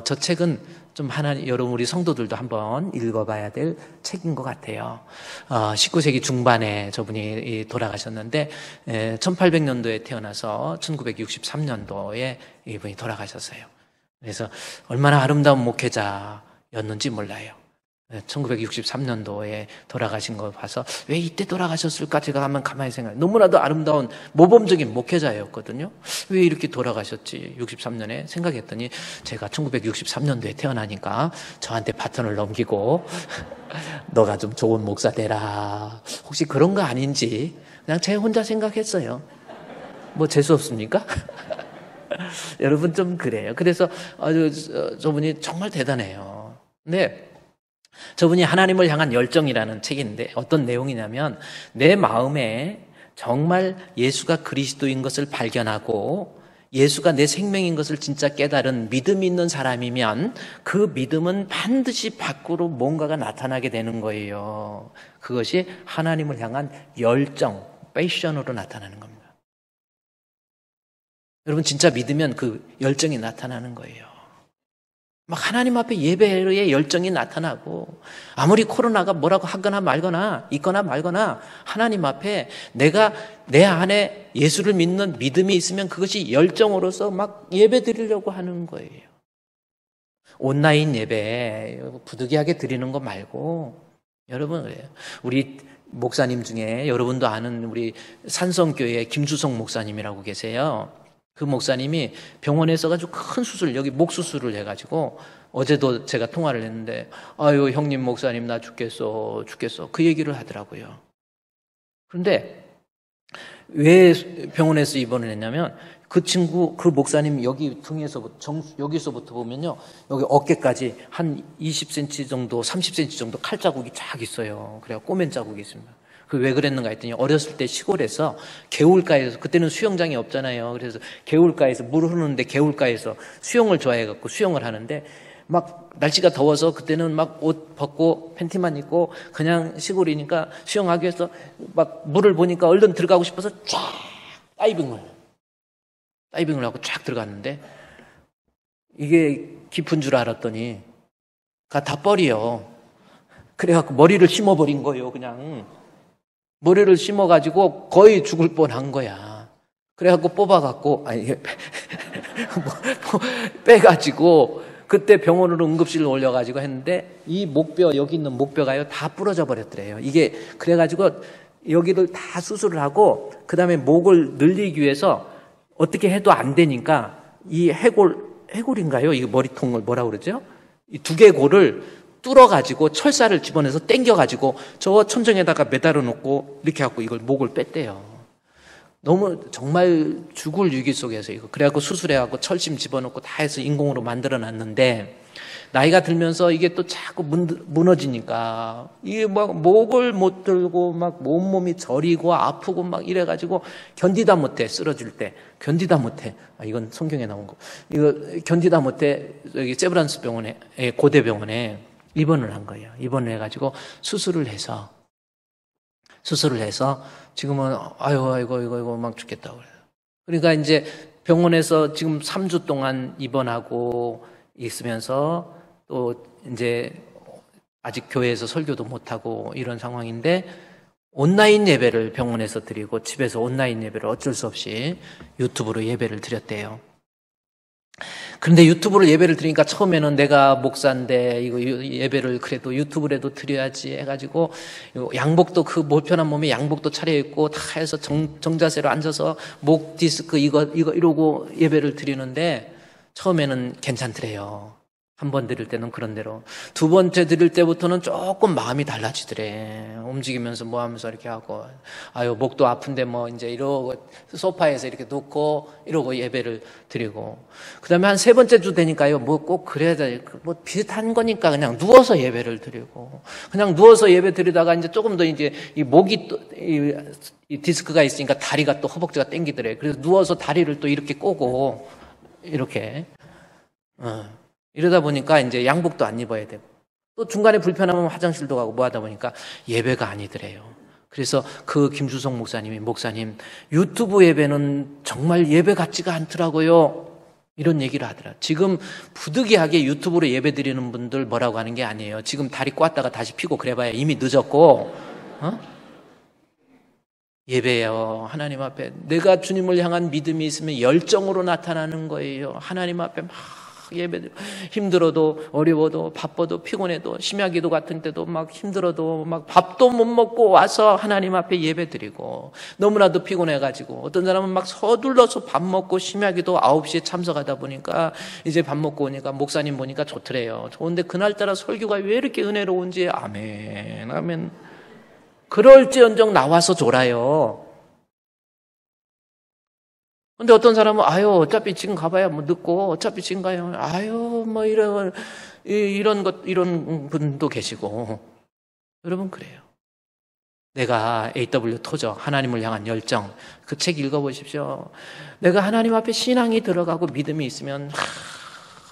저 책은 좀 여러분 우리 성도들도 한번 읽어봐야 될 책인 것 같아요. 19세기 중반에 저분이 돌아가셨는데 1800년도에 태어나서 1963년도에 이분이 돌아가셨어요. 그래서 얼마나 아름다운 목회자였는지 몰라요. 1963년도에 돌아가신 거 봐서 왜 이때 돌아가셨을까 제가 한번 가만히 생각해요. 너무나도 아름다운 모범적인 목회자였거든요. 왜 이렇게 돌아가셨지 63년에 생각했더니 제가 1963년도에 태어나니까 저한테 바톤을 넘기고 너가 좀 좋은 목사 되라, 혹시 그런 거 아닌지 그냥 제 혼자 생각했어요. 뭐 재수 없습니까? 여러분 좀 그래요. 그래서 저분이 정말 대단해요. 근데 저분이 하나님을 향한 열정이라는 책인데 어떤 내용이냐면, 내 마음에 정말 예수가 그리스도인 것을 발견하고 예수가 내 생명인 것을 진짜 깨달은 믿음이 있는 사람이면 그 믿음은 반드시 밖으로 뭔가가 나타나게 되는 거예요. 그것이 하나님을 향한 열정, 패션으로 나타나는 겁니다. 여러분 진짜 믿으면 그 열정이 나타나는 거예요. 막 하나님 앞에 예배의 열정이 나타나고, 아무리 코로나가 뭐라고 하거나 말거나 있거나 말거나 하나님 앞에 내가 내 안에 예수를 믿는 믿음이 있으면 그것이 열정으로서 막 예배 드리려고 하는 거예요. 온라인 예배 부득이하게 드리는 거 말고, 여러분 그래요. 우리 목사님 중에 여러분도 아는 우리 산성교회 김주성 목사님이라고 계세요. 그 목사님이 병원에서 가지고 큰 수술, 여기 목 수술을 해가지고 어제도 제가 통화를 했는데, 아유 형님 목사님 나 죽겠어 그 얘기를 하더라고요. 그런데 왜 병원에서 입원을 했냐면, 그 친구, 그 목사님 여기 등에서부터 여기서부터 보면요, 여기 어깨까지 한 20cm 정도 30cm 정도 칼 자국이 쫙 있어요. 그래서 꼬맨 자국이 있습니다. 그 왜 그랬는가 했더니, 어렸을 때 시골에서 개울가에서, 그때는 수영장이 없잖아요. 그래서 개울가에서 물 흐르는데 개울가에서 수영을 좋아해갖고 수영을 하는데, 막 날씨가 더워서 그때는 막 옷 벗고 팬티만 입고 그냥 시골이니까 수영하기 위해서 막 물을 보니까 얼른 들어가고 싶어서 쫙 다이빙을 하고 쫙 들어갔는데, 이게 깊은 줄 알았더니 다 뻘이요. 그래갖고 머리를 심어버린 거예요. 그냥 머리를 심어가지고 거의 죽을 뻔한 거야. 그래갖고 뽑아갖고 빼가지고 그때 병원으로 응급실로 올려가지고 했는데, 이 목뼈, 여기 있는 목뼈가요 다 부러져 버렸더래요. 이게 그래가지고 여기를 다 수술을 하고, 그 다음에 목을 늘리기 위해서 어떻게 해도 안 되니까 이 해골인가요? 이 머리통을 뭐라고 그러죠? 이 두개골을 뚫어가지고 철사를 집어내서 당겨가지고 저 천정에다가 매달아 놓고 이렇게 하고 이걸 목을 뺐대요. 너무 정말 죽을 위기 속에서 이거 그래갖고 수술해갖고 철심 집어넣고 다 해서 인공으로 만들어 놨는데, 나이가 들면서 이게 또 자꾸 무너지니까 이게 막 목을 못 들고 막 온몸이 저리고 아프고 막 이래가지고 견디다 못해, 쓰러질 때 견디다 못해. 이건 성경에 나온 거. 이거 견디다 못해 여기 세브란스 병원에, 고대병원에 입원을 한 거예요. 입원을 해가지고 수술을 해서 지금은 이거 막 죽겠다고 그래요. 그러니까 이제 병원에서 지금 3주 동안 입원하고 있으면서 또 이제 아직 교회에서 설교도 못하고 이런 상황인데, 온라인 예배를 병원에서 드리고 집에서 온라인 예배를 어쩔 수 없이 유튜브로 예배를 드렸대요. 그런데 유튜브로 예배를 드리니까 처음에는 내가 목사인데 이거 예배를 그래도 유튜브라도 드려야지 해가지고 양복도, 그 불편한 몸에 양복도 차려입고 다 해서 정자세로 앉아서 목 디스크 이러고 예배를 드리는데, 처음에는 괜찮더래요. 한 번 드릴 때는 그런 대로. 두 번째 드릴 때부터는 조금 마음이 달라지더래. 움직이면서 뭐 하면서 이렇게 하고, 목도 아픈데 뭐 이제 이러고 소파에서 이렇게 놓고 이러고 예배를 드리고. 그 다음에 한 세 번째 주 되니까요, 뭐 꼭 그래야 돼. 뭐 비슷한 거니까 그냥 누워서 예배를 드리고. 그냥 누워서 예배 드리다가 이제 조금 더 이제 이 목이 또, 이 디스크가 있으니까 다리가 또 허벅지가 땡기더래. 그래서 누워서 다리를 또 이렇게 꼬고, 이렇게. 이러다 보니까 이제 양복도 안 입어야 되고, 또 중간에 불편하면 화장실도 가고 뭐 하다 보니까 예배가 아니더래요. 그래서 그 김주성 목사님, 유튜브 예배는 정말 예배 같지가 않더라고요. 이런 얘기를 하더라. 지금 부득이하게 유튜브로 예배 드리는 분들 뭐라고 하는 게 아니에요. 지금 다리 꼬았다가 다시 피고 그래봐야 이미 늦었고, 예배요. 하나님 앞에 내가 주님을 향한 믿음이 있으면 열정으로 나타나는 거예요. 하나님 앞에 막 예배 힘들어도 어려워도 바빠도 피곤해도 심야기도 같은 때도 막 힘들어도 막 밥도 못 먹고 와서 하나님 앞에 예배드리고 너무나도 피곤해가지고 어떤 사람은 막 서둘러서 밥 먹고 심야기도 9시에 참석하다 보니까 이제 밥 먹고 오니까 목사님 보니까 좋더래요. 좋은데 그날따라 설교가 왜 이렇게 은혜로운지 아멘 아멘. 그럴지언정 나와서 졸아요. 근데 어떤 사람은 어차피 지금 가봐야 뭐 늦고 어차피 지금 가요. 뭐 이런 분도 계시고. 여러분 그래요. 내가 A.W. 토저 하나님을 향한 열정 그 책 읽어보십시오. 내가 하나님 앞에 신앙이 들어가고 믿음이 있으면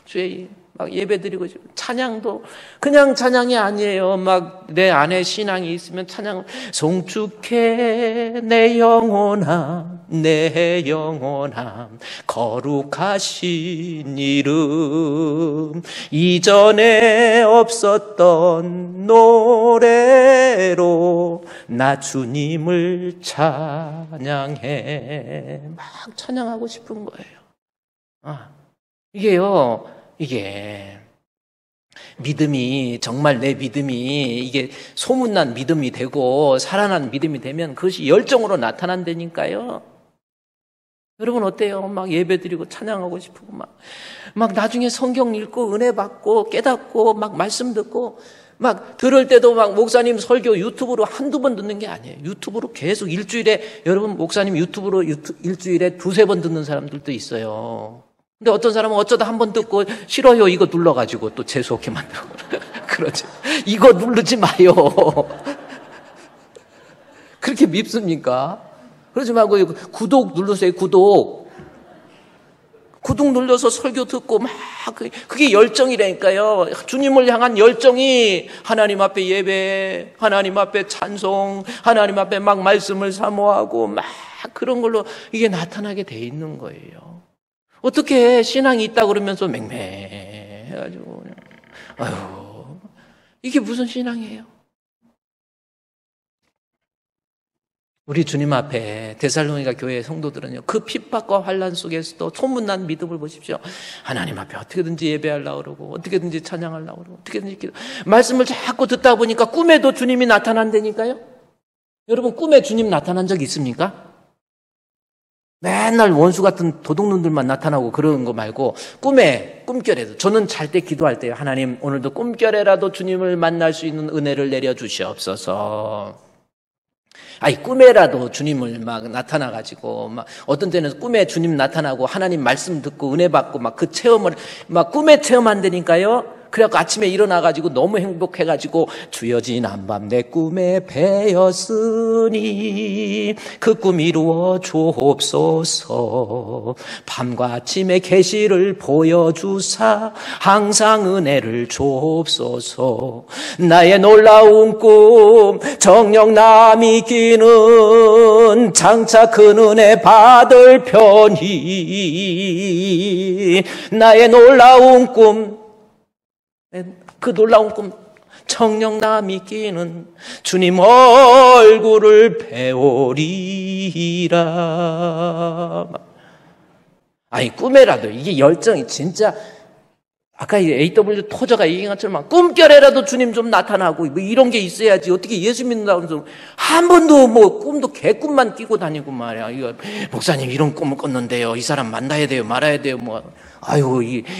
주의 막 예배드리고 찬양도 그냥 찬양이 아니에요. 막 내 안에 신앙이 있으면 찬양 송축해 내 영혼아 내 영혼아 거룩하신 이름 이전에 없었던 노래로 나 주님을 찬양해. 막 찬양하고 싶은 거예요. 이게 믿음이 정말 내 믿음이 이게 소문난 믿음이 되고 살아난 믿음이 되면 그것이 열정으로 나타난다니까요. 여러분 어때요? 막 예배드리고 찬양하고 싶고 막 나중에 성경 읽고 은혜 받고 깨닫고 막 말씀 듣고 막 들을 때도 막 목사님 설교 유튜브로 한두 번 듣는 게 아니에요. 유튜브로 계속 일주일에 여러분 목사님 유튜브로 일주일에 2-3번 듣는 사람들도 있어요. 근데 어떤 사람은 어쩌다 한 번 듣고 싫어요 이거 눌러가지고 또 재수없게 만들고 그러지. 이거 누르지 마요. 그렇게 밉습니까? 그러지 말고 구독 누르세요. 구독 눌러서 설교 듣고 막 그게 열정이라니까요. 주님을 향한 열정이 하나님 앞에 예배, 하나님 앞에 찬송, 하나님 앞에 막 말씀을 사모하고 막 그런 걸로 이게 나타나게 돼 있는 거예요. 어떻게 신앙이 있다 그러면서 맹맹해가지고 이게 무슨 신앙이에요? 우리 주님 앞에 데살로니가 교회 성도들은요 그 핍박과 환난 속에서도 소문난 믿음을 보십시오. 하나님 앞에 어떻게든지 예배하려고 그러고 어떻게든지 찬양하려고 그러고 어떻게든지 말씀을 자꾸 듣다 보니까 꿈에도 주님이 나타난다니까요. 여러분 꿈에 주님 나타난 적 있습니까? 맨날 원수 같은 도둑놈들만 나타나고 그러는 거 말고 꿈결에도 저는 잘 때 기도할 때요. 하나님 오늘도 꿈결에라도 주님을 만날 수 있는 은혜를 내려주시옵소서. 꿈에라도 주님을 막 나타나가지고 막 어떤 때는 꿈에 주님 나타나고 하나님 말씀 듣고 은혜 받고 막 그 체험을 막 꿈에 체험한다니까요. 그래갖고 아침에 일어나가지고 너무 행복해가지고 주여 지난 밤 내 꿈에 배었으니 그 꿈 이루어 주옵소서. 밤과 아침에 계시를 보여주사 항상 은혜를 주옵소서. 나의 놀라운 꿈 정녕 남이 끼는 장차 큰 은혜 받을 편이 나의 놀라운 꿈 그 놀라운 꿈 청령 남이 끼는 주님 얼굴을 배우리라. 꿈에라도 이게 열정이 진짜 아까 A.W. 토저가 얘기한 것처럼 꿈결에라도 주님 좀 나타나고 뭐 이런 게 있어야지. 어떻게 예수 믿는다고 해서 한 번도 뭐 꿈도 개꿈만 끼고 다니고 말이야. 이거 목사님 이런 꿈을 꿨는데요. 이 사람 만나야 돼요, 말아야 돼요.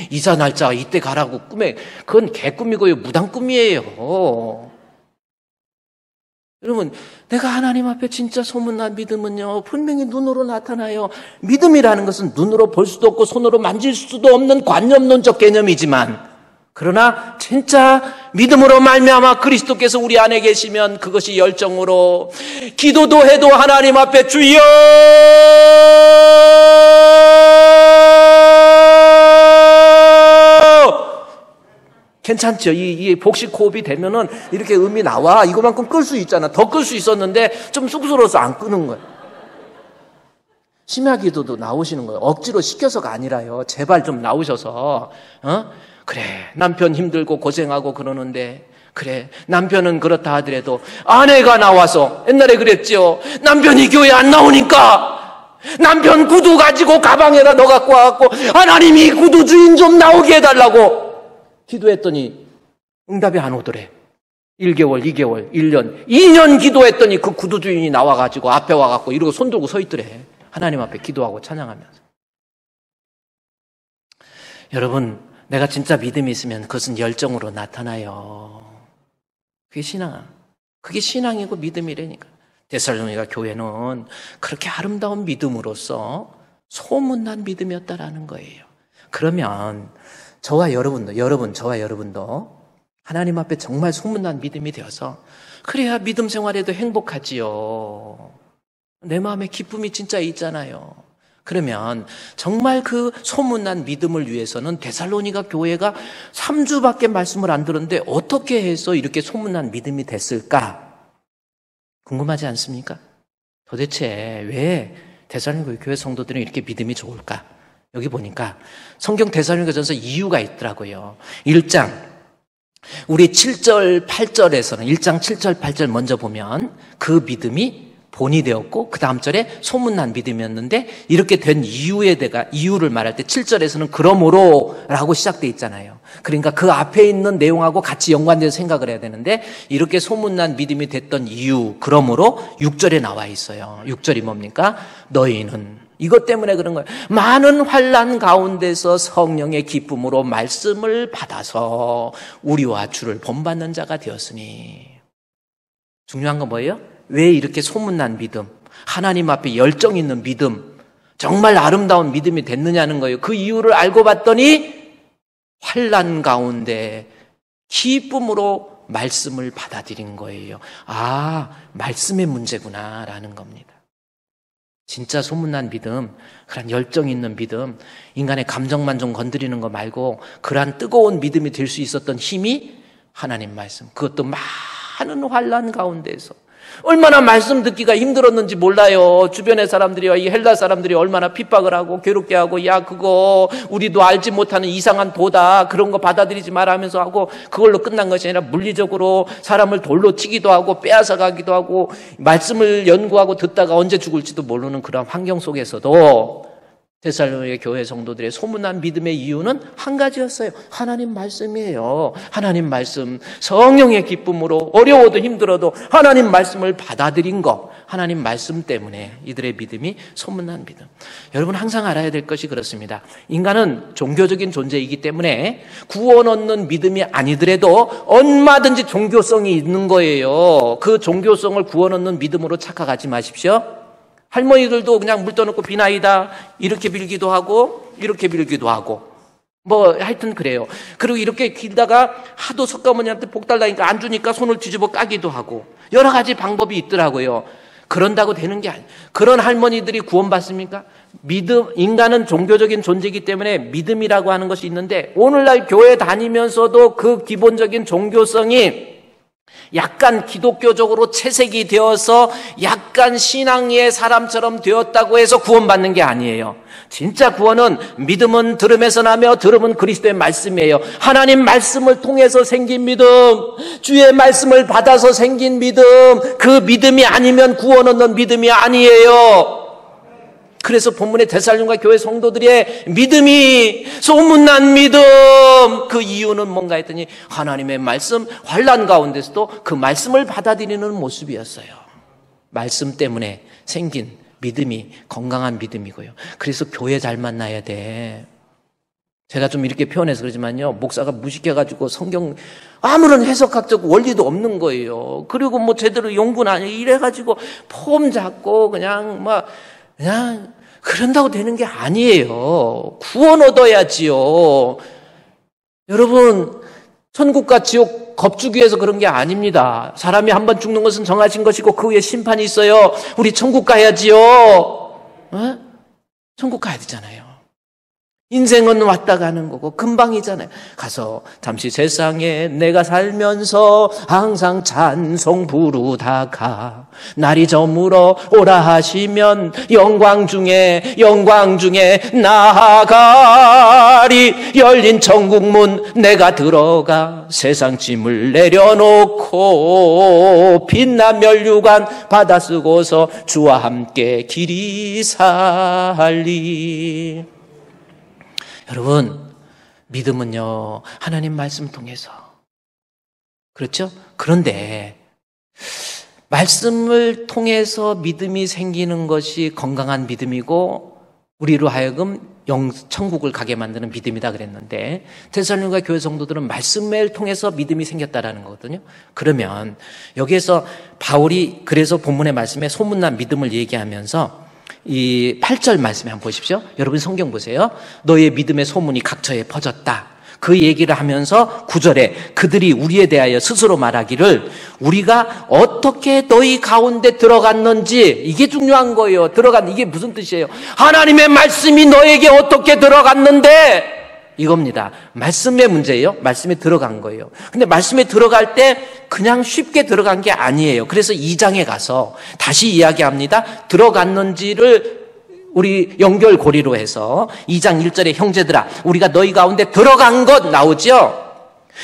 이사 날짜 이때 가라고 꿈에 그건 개꿈이고요, 무당꿈이에요. 여러분, 내가 하나님 앞에 진짜 소문난 믿음은요, 분명히 눈으로 나타나요. 믿음이라는 것은 눈으로 볼 수도 없고 손으로 만질 수도 없는 관념론적 개념이지만, 그러나 진짜 믿음으로 말미암아 그리스도께서 우리 안에 계시면 그것이 열정으로 기도도 해도 하나님 앞에 주여 괜찮죠? 이 복식 호흡이 되면은 이렇게 음이 나와. 이거만큼 끌 수 있잖아. 더 끌 수 있었는데 좀 쑥스러워서 안 끄는 거예요. 심야 기도도 나오시는 거예요. 억지로 시켜서가 아니라요. 제발 좀 나오셔서, 그래, 남편 힘들고 고생하고 그러는데, 그래, 남편은 그렇다 하더라도 아내가 나와서, 옛날에 그랬죠. 남편이 교회 안 나오니까 남편 구두 가지고 가방에다 넣어 갖고 와갖고 하나님이 구두 주인 좀 나오게 해달라고 기도했더니 응답이 안 오더래. 1개월, 2개월, 1년, 2년 기도했더니 그 구두 주인이 나와가지고 앞에 와갖고 이러고 손 들고 서 있더래. 하나님 앞에 기도하고 찬양하면서. 여러분, 내가 진짜 믿음이 있으면 그것은 열정으로 나타나요. 그게 신앙이고 믿음이라니까. 데살로니가 교회는 그렇게 아름다운 믿음으로써 소문난 믿음이었다라는 거예요. 그러면 저와 여러분도 하나님 앞에 정말 소문난 믿음이 되어서 그래야 믿음 생활에도 행복하지요. 내 마음에 기쁨이 진짜 있잖아요. 그러면 정말 그 소문난 믿음을 위해서는 데살로니가 교회가 3주밖에 말씀을 안 들었는데 어떻게 해서 이렇게 소문난 믿음이 됐을까? 궁금하지 않습니까? 도대체 왜 데살로니가 교회 성도들은 이렇게 믿음이 좋을까? 여기 보니까 성경 데살로니가전서 이유가 있더라고요. 1장 우리 7절 8절에서는 1장 7절 8절 먼저 보면 그 믿음이 본이 되었고 그 다음 절에 소문난 믿음이었는데 이렇게 된 이유를 말할 때 7절에서는 그러므로 라고 시작돼 있잖아요. 그러니까 그 앞에 있는 내용하고 같이 연관돼서 생각을 해야 되는데 이렇게 소문난 믿음이 됐던 이유 그러므로 6절에 나와 있어요. 6절이 뭡니까? 너희는 이것 때문에 그런 거예요. 많은 환난 가운데서 성령의 기쁨으로 말씀을 받아서 우리와 주를 본받는 자가 되었으니. 중요한 건 뭐예요? 왜 이렇게 소문난 믿음, 하나님 앞에 열정 있는 믿음, 정말 아름다운 믿음이 됐느냐는 거예요. 그 이유를 알고 봤더니 환난 가운데 기쁨으로 말씀을 받아들인 거예요. 아, 말씀의 문제구나라는 겁니다. 진짜 소문난 믿음, 그런 열정 있는 믿음, 인간의 감정만 좀 건드리는 거 말고 그러한 뜨거운 믿음이 될 수 있었던 힘이 하나님 말씀, 그것도 많은 환난 가운데서 얼마나 말씀 듣기가 힘들었는지 몰라요. 주변의 사람들이와 이 헬라 사람들이 얼마나 핍박을 하고 괴롭게 하고 야 그거 우리도 알지 못하는 이상한 도다 그런 거 받아들이지 마라 하면서 하고 그걸로 끝난 것이 아니라 물리적으로 사람을 돌로 치기도 하고 빼앗아 가기도 하고 말씀을 연구하고 듣다가 언제 죽을지도 모르는 그런 환경 속에서도 데살로니가 교회 성도들의 소문난 믿음의 이유는 한 가지였어요. 하나님 말씀이에요. 하나님 말씀, 성령의 기쁨으로 어려워도 힘들어도 하나님 말씀을 받아들인 것, 하나님 말씀 때문에 이들의 믿음이 소문난 믿음. 여러분 항상 알아야 될 것이 그렇습니다. 인간은 종교적인 존재이기 때문에 구원 얻는 믿음이 아니더라도 얼마든지 종교성이 있는 거예요. 그 종교성을 구원 얻는 믿음으로 착각하지 마십시오. 할머니들도 그냥 물 떠놓고 비나이다 이렇게 빌기도 하고 이렇게 빌기도 하고 뭐 하여튼 그래요. 그리고 이렇게 길다가 하도 석가모니한테 복 달라니까 안 주니까 손을 뒤집어 까기도 하고 여러 가지 방법이 있더라고요. 그런다고 되는 게 아니에요. 그런 할머니들이 구원받습니까? 믿음, 인간은 종교적인 존재이기 때문에 믿음이라고 하는 것이 있는데 오늘날 교회 다니면서도 그 기본적인 종교성이 약간 기독교적으로 채색이 되어서 약간 신앙의 사람처럼 되었다고 해서 구원받는 게 아니에요. 진짜 구원은 믿음은 들음에서 나며 들음은 그리스도의 말씀이에요. 하나님 말씀을 통해서 생긴 믿음, 주의 말씀을 받아서 생긴 믿음, 그 믿음이 아니면 구원 얻는 믿음이 아니에요. 그래서 본문의 데살로니가 교회 성도들의 믿음이 소문난 믿음, 그 이유는 뭔가 했더니 하나님의 말씀, 환난 가운데서도 그 말씀을 받아들이는 모습이었어요. 말씀 때문에 생긴 믿음이 건강한 믿음이고요. 그래서 교회 잘 만나야 돼. 제가 좀 이렇게 표현해서 그러지만요, 목사가 무식해가지고 성경 아무런 해석학적 원리도 없는 거예요. 그리고 뭐 제대로 연구는 아니고 이래가지고 폼 잡고 그냥 그런다고 되는 게 아니에요. 구원 얻어야지요. 여러분, 천국과 지옥 겁주기 위해서 그런 게 아닙니다. 사람이 한번 죽는 것은 정하신 것이고 그 후에 심판이 있어요. 우리 천국 가야지요. 천국 가야 되잖아요. 인생은 왔다 가는 거고 금방이잖아요. 가서 잠시 세상에 내가 살면서 항상 찬송 부르다가 날이 저물어 오라 하시면 영광 중에 나아가리. 열린 천국문 내가 들어가 세상 짐을 내려놓고 빛난 면류관 받아 쓰고서 주와 함께 길이 살리. 여러분, 믿음은요, 하나님 말씀 통해서. 그렇죠? 그런데 말씀을 통해서 믿음이 생기는 것이 건강한 믿음이고 우리로 하여금 천국을 가게 만드는 믿음이다 그랬는데, 데살로니가 교회 성도들은 말씀을 통해서 믿음이 생겼다라는 거거든요. 그러면 여기에서 바울이 그래서 본문의 말씀에 소문난 믿음을 얘기하면서 이 8절 말씀에 한번 보십시오. 여러분 성경 보세요. 너의 믿음의 소문이 각처에 퍼졌다. 그 얘기를 하면서 9절에 그들이 우리에 대하여 스스로 말하기를 우리가 어떻게 너희 가운데 들어갔는지, 이게 중요한 거예요. 이게 무슨 뜻이에요? 하나님의 말씀이 너에게 어떻게 들어갔는데, 이겁니다. 말씀의 문제예요. 말씀에 들어간 거예요. 근데 말씀에 들어갈 때 그냥 쉽게 들어간 게 아니에요. 그래서 2장에 가서 다시 이야기합니다. 들어갔는지를 우리 연결고리로 해서 2장 1절에 형제들아 우리가 너희 가운데 들어간 것 나오죠.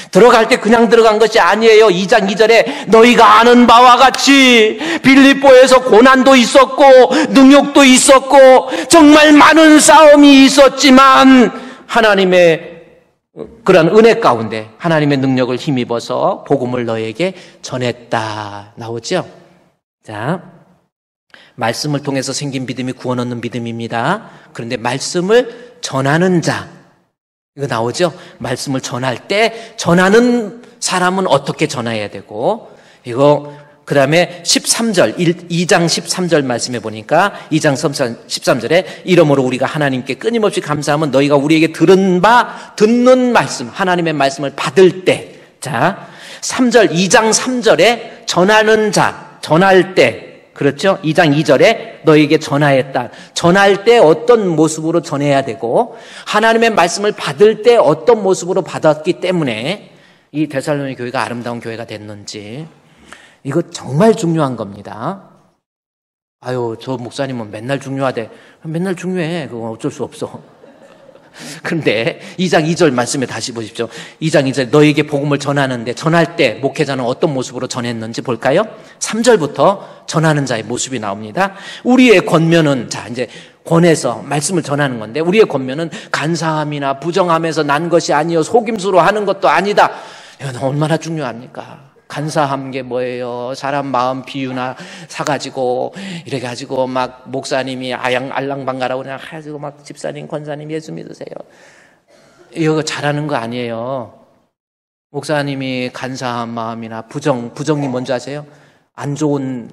들어갈 때 그냥 들어간 것이 아니에요. 2장 2절에 너희가 아는 바와 같이 빌립보에서 고난도 있었고 능욕도 있었고 정말 많은 싸움이 있었지만 하나님의 그런 은혜 가운데 하나님의 능력을 힘입어서 복음을 너에게 전했다 나오죠. 자, 말씀을 통해서 생긴 믿음이 구원 얻는 믿음입니다. 그런데 말씀을 전하는 자, 이거 나오죠. 말씀을 전할 때 전하는 사람은 어떻게 전해야 되고, 이거 그 다음에 13절, 2장 13절 말씀해 보니까 2장 13절에 이러므로 우리가 하나님께 끊임없이 감사하면 너희가 우리에게 듣는 말씀, 하나님의 말씀을 받을 때, 자 3절, 2장 3절에 전하는 자, 전할 때, 그렇죠? 2장 2절에 너희에게 전하였다. 전할 때 어떤 모습으로 전해야 되고 하나님의 말씀을 받을 때 어떤 모습으로 받았기 때문에 이 데살로니 교회가 아름다운 교회가 됐는지, 이거 정말 중요한 겁니다. 아유, 저 목사님은 맨날 중요하대. 맨날 중요해. 그건 어쩔 수 없어. 그런데 2장 2절 말씀에 다시 보십시오. 2장 2절 너희에게 복음을 전하는데, 전할 때 목회자는 어떤 모습으로 전했는지 볼까요? 3절부터 전하는 자의 모습이 나옵니다. 우리의 권면은, 자 이제 권해서 말씀을 전하는 건데, 우리의 권면은 간사함이나 부정함에서 난 것이 아니요 속임수로 하는 것도 아니다. 이건 얼마나 중요합니까? 간사한 게 뭐예요? 사람 마음 비유나 사가지고 이렇게 가지고 막 목사님이 알랑방가라고 그냥 가지고 막 집사님, 권사님 예수 믿으세요. 이거 잘하는 거 아니에요. 목사님이 간사한 마음이나 부정이 뭔지 아세요? 안 좋은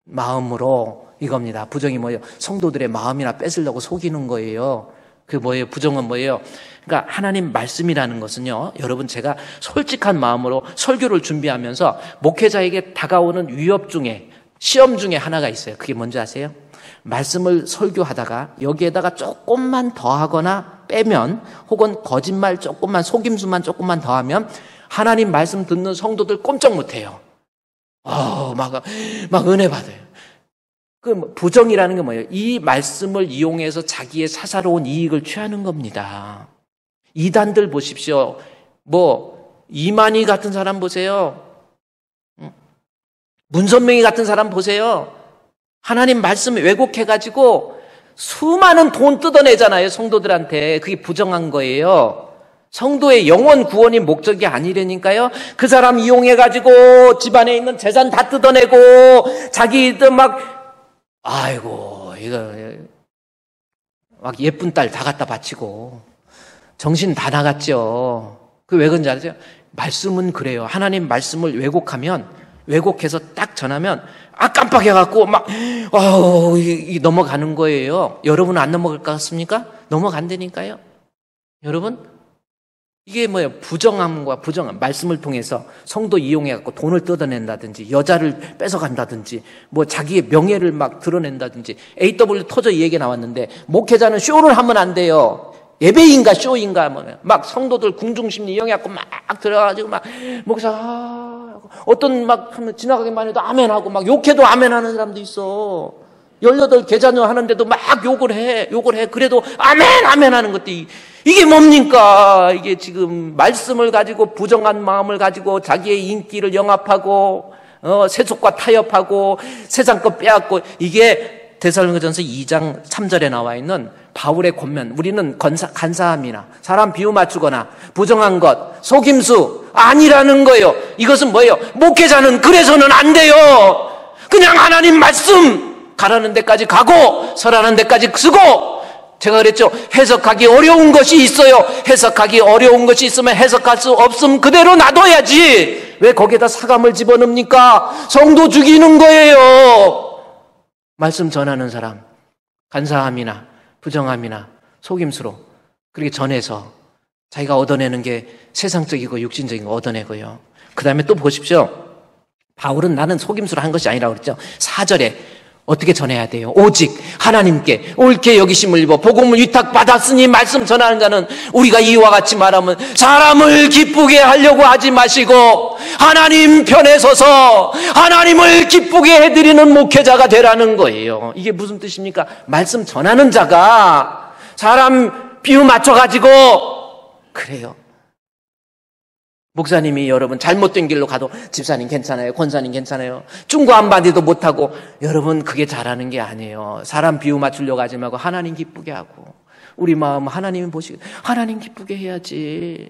마음으로 이겁니다. 부정이 뭐예요? 성도들의 마음이나 뺏으려고 속이는 거예요. 그 뭐예요? 부정은 뭐예요? 그러니까 하나님 말씀이라는 것은요, 여러분 제가 솔직한 마음으로 설교를 준비하면서 목회자에게 다가오는 위협 중에, 시험 중에 하나가 있어요. 그게 뭔지 아세요? 말씀을 설교하다가 여기에다가 조금만 더하거나 빼면, 혹은 거짓말 조금만, 속임수만 조금만 더하면 하나님 말씀 듣는 성도들 꼼짝 못해요. 막 은혜 받아요. 그 부정이라는 게 뭐예요? 이 말씀을 이용해서 자기의 사사로운 이익을 취하는 겁니다. 이단들 보십시오. 이만희 같은 사람 보세요. 문선명이 같은 사람 보세요. 하나님 말씀 왜곡해가지고 수많은 돈 뜯어내잖아요, 성도들한테. 그게 부정한 거예요. 성도의 영원 구원이 목적이 아니라니까요. 그 사람 이용해가지고 집안에 있는 재산 다 뜯어내고 자기들 이거 막 예쁜 딸 다 갖다 바치고 정신 다 나갔죠. 그 왜 그런지 아세요? 말씀은 그래요. 하나님 말씀을 왜곡해서 딱 전하면 깜빡해갖고 넘어가는 거예요. 여러분은 안 넘어갈 것 같습니까? 넘어간다니까요. 여러분, 이게 뭐예요? 부정함과 부정함, 말씀을 통해서 성도 이용해갖고 돈을 뜯어낸다든지, 여자를 뺏어간다든지, 자기의 명예를 막 드러낸다든지, AW 터져 이 얘기 나왔는데, 목회자는 쇼를 하면 안 돼요. 예배인가 쇼인가 막 성도들 궁중심리 이용해갖고 막 들어가가지고 막 목사 어떤 막 하면 지나가기만 해도 아멘하고 막 욕해도 아멘하는 사람도 있어. 18 계자녀 하는데도 막 욕을 해. 그래도 아멘 하는 것도 이게 뭡니까? 이게 지금 말씀을 가지고 부정한 마음을 가지고 자기의 인기를 영합하고 세속과 타협하고 세상 것 빼앗고, 이게 데살로니가전서 2장 3절에 나와 있는 바울의 권면. 우리는 간사함이나 사람 비유 맞추거나 부정한 것, 속임수 아니라는 거예요. 이것은 뭐예요? 목회자는 그래서는 안 돼요. 그냥 하나님 말씀 가라는 데까지 가고 서라는 데까지 쓰고. 제가 그랬죠. 해석하기 어려운 것이 있어요. 해석하기 어려운 것이 있으면 해석할 수 없으면 그대로 놔둬야지. 왜 거기에다 사감을 집어넣습니까? 성도 죽이는 거예요. 말씀 전하는 사람, 간사함이나 부정함이나 속임수로 그렇게 전해서 자기가 얻어내는 게 세상적이고 육신적인 거 얻어내고요. 그 다음에 또 보십시오. 바울은 나는 속임수로 한 것이 아니라고 그랬죠. 4절에 어떻게 전해야 돼요? 오직 하나님께 옳게 여기심을 입어 복음을 위탁받았으니 말씀 전하는 자는 우리가 이와 같이 말하면 사람을 기쁘게 하려고 하지 마시고 하나님 편에 서서 하나님을 기쁘게 해드리는 목회자가 되라는 거예요. 이게 무슨 뜻입니까? 말씀 전하는 자가 사람 비유 맞춰가지고 그래요. 목사님이 여러분 잘못된 길로 가도 집사님 괜찮아요, 권사님 괜찮아요, 중고 한마디도 못하고, 여러분 그게 잘하는 게 아니에요. 사람 비유 맞추려고 하지 말고 하나님 기쁘게 하고, 우리 마음 하나님 보시고 하나님 기쁘게 해야지.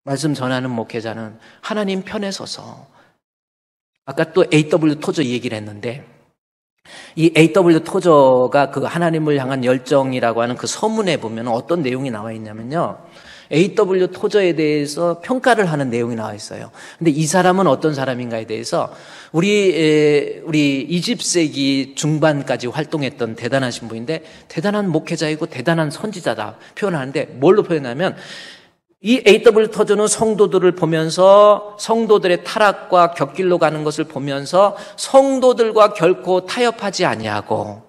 말씀 전하는 목회자는 하나님 편에 서서, 아까 또 A.W. 토저 얘기를 했는데, 이 A.W. 토저가 그 하나님을 향한 열정이라고 하는 그 서문에 보면 어떤 내용이 나와 있냐면요, A.W. 토저에 대해서 평가를 하는 내용이 나와 있어요. 근데 이 사람은 어떤 사람인가에 대해서 우리 20세기 중반까지 활동했던 대단하신 분인데, 대단한 목회자이고 대단한 선지자다 표현하는데, 뭘로 표현하면 이 A.W. 토저는 성도들을 보면서 성도들의 타락과 곁길로 가는 것을 보면서 성도들과 결코 타협하지 아니하고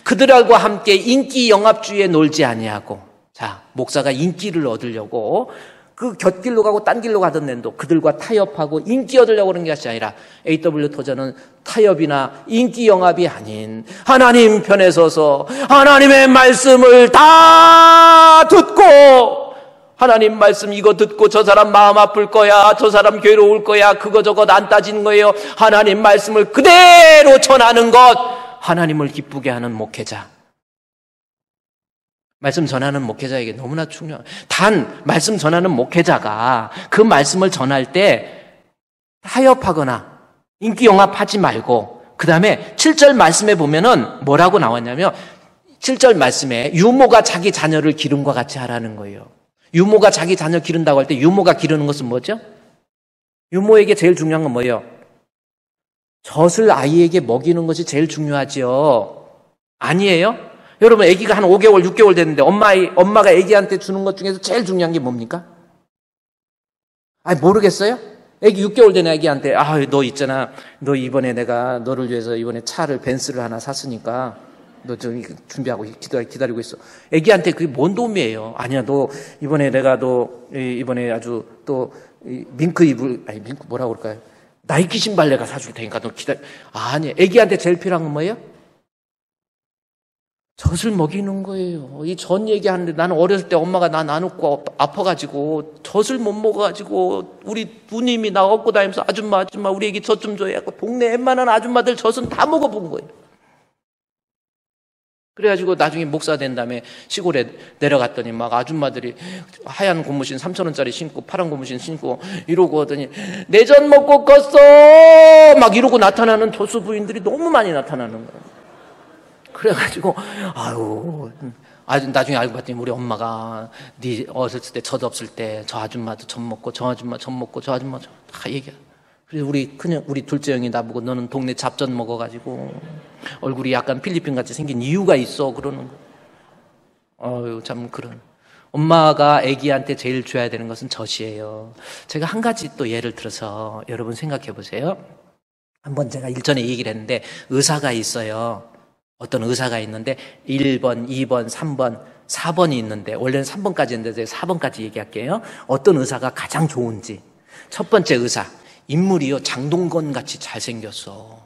그들과 함께 인기 영합주의에 놀지 아니하고, 자, 목사가 인기를 얻으려고 그 곁길로 가고 딴 길로 가던 낸도 그들과 타협하고 인기 얻으려고 그런 것이 아니라, A.W. 토저는 타협이나 인기 영합이 아닌 하나님 편에 서서 하나님의 말씀을 다 듣고, 하나님 말씀 이거 듣고 저 사람 마음 아플 거야, 저 사람 괴로울 거야, 그거 저거 안 따지는 거예요. 하나님 말씀을 그대로 전하는 것, 하나님을 기쁘게 하는 목회자. 말씀 전하는 목회자에게 너무나 중요한, 단 말씀 전하는 목회자가 그 말씀을 전할 때 타협하거나 인기 영합하지 말고, 그 다음에 7절 말씀에 보면은 뭐라고 나왔냐면, 7절 말씀에 유모가 자기 자녀를 기름과 같이 하라는 거예요. 유모가 자기 자녀 기른다고 할 때 유모가 기르는 것은 뭐죠? 유모에게 제일 중요한 건 뭐예요? 젖을 아이에게 먹이는 것이 제일 중요하지요. 아니에요? 여러분, 아기가 한 5개월, 6개월 됐는데 엄마가 아기한테 주는 것 중에서 제일 중요한 게 뭡니까? 모르겠어요? 아기 6개월 된 아기한테, 너 있잖아, 너 이번에 내가 너를 위해서 이번에 차를 벤츠를 하나 샀으니까 너 좀 준비하고 기다리고 있어. 아기한테 그게 뭔 도움이에요? 아니야, 너 이번에 내가 너 이번에 아주 또 밍크 뭐라고 그럴까요? 나이키 신발 내가 사줄 테니까 너 기다려. 아니, 아기한테 제일 필요한 건 뭐예요? 젖을 먹이는 거예요. 이 젖 얘기하는데, 나는 어렸을 때 엄마가 나 안고 아파가지고 젖을 못 먹어가지고 우리 누님이 나 업고 다니면서 아줌마 우리 애기 젖 좀 줘야 하고, 동네 웬만한 아줌마들 젖은 다 먹어본 거예요. 그래가지고 나중에 목사 된 다음에 시골에 내려갔더니 막 아줌마들이 하얀 고무신 3,000원짜리 신고 파란 고무신 신고 이러고 하더니 내 젖 먹고 껐어 막 이러고 나타나는 조수 부인들이 너무 많이 나타나는 거예요. 그래가지고 나중에 알고 봤더니 우리 엄마가 네 어렸을 때 젖 없을 때 저 아줌마도 젖 먹고 저 아줌마 젖 먹고 저 아줌마 다 얘기해. 그래서 우리 둘째 형이 나보고 너는 동네 잡젖 먹어가지고 얼굴이 약간 필리핀 같이 생긴 이유가 있어 그러는 거. 참 그런. 엄마가 아기한테 제일 줘야 되는 것은 젖이에요. 제가 한 가지 또 예를 들어서 여러분 생각해 보세요. 한번 제가 일전에 얘기를 했는데, 의사가 있어요. 어떤 의사가 있는데 1번, 2번, 3번, 4번이 있는데 원래는 3번까지 했는데 제가 4번까지 얘기할게요. 어떤 의사가 가장 좋은지. 첫 번째 의사, 인물이요 장동건 같이 잘생겼어.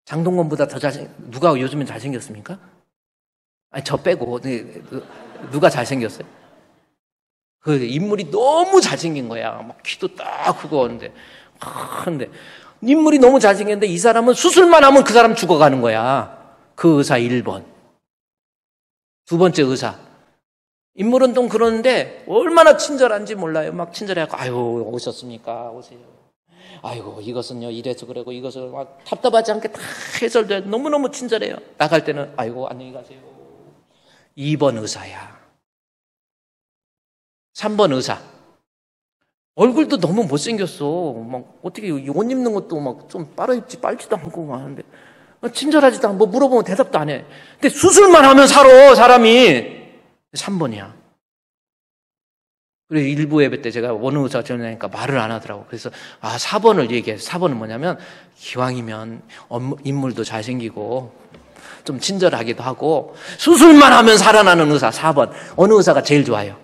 장동건보다 더 누가 요즘엔 잘생겼습니까? 아니 저 빼고 누가 잘생겼어요? 그 인물이 너무 잘생긴 거야. 막 키도 딱 크고 근데 인물이 너무 잘생겼는데 이 사람은 수술만 하면 그 사람 죽어가는 거야. 그 의사 1번. 두 번째 의사. 인물은 좀 그러는데 얼마나 친절한지 몰라요. 막 친절해갖고 아유 오셨습니까? 오세요. 아이고 이것은요 이래서 그러고 이것을 막 답답하지 않게 다 해설돼. 너무너무 친절해요. 나갈 때는 아이고 안녕히 가세요. 2번 의사야. 3번 의사. 얼굴도 너무 못생겼어. 막 어떻게 옷 입는 것도 막 좀 빨아입지 빨지도 않고 막 하는데 친절하지도 않고 뭐 물어보면 대답도 안 해. 근데 수술만 하면 살아 사람이. 3번이야. 그래서 일부 예배 때 제가 원우 의사 전화하니까 말을 안 하더라고. 그래서 4번을 얘기해서 4번은 뭐냐면 기왕이면 인물도 잘생기고 좀 친절하기도 하고 수술만 하면 살아나는 의사 4번. 어느 의사가 제일 좋아요?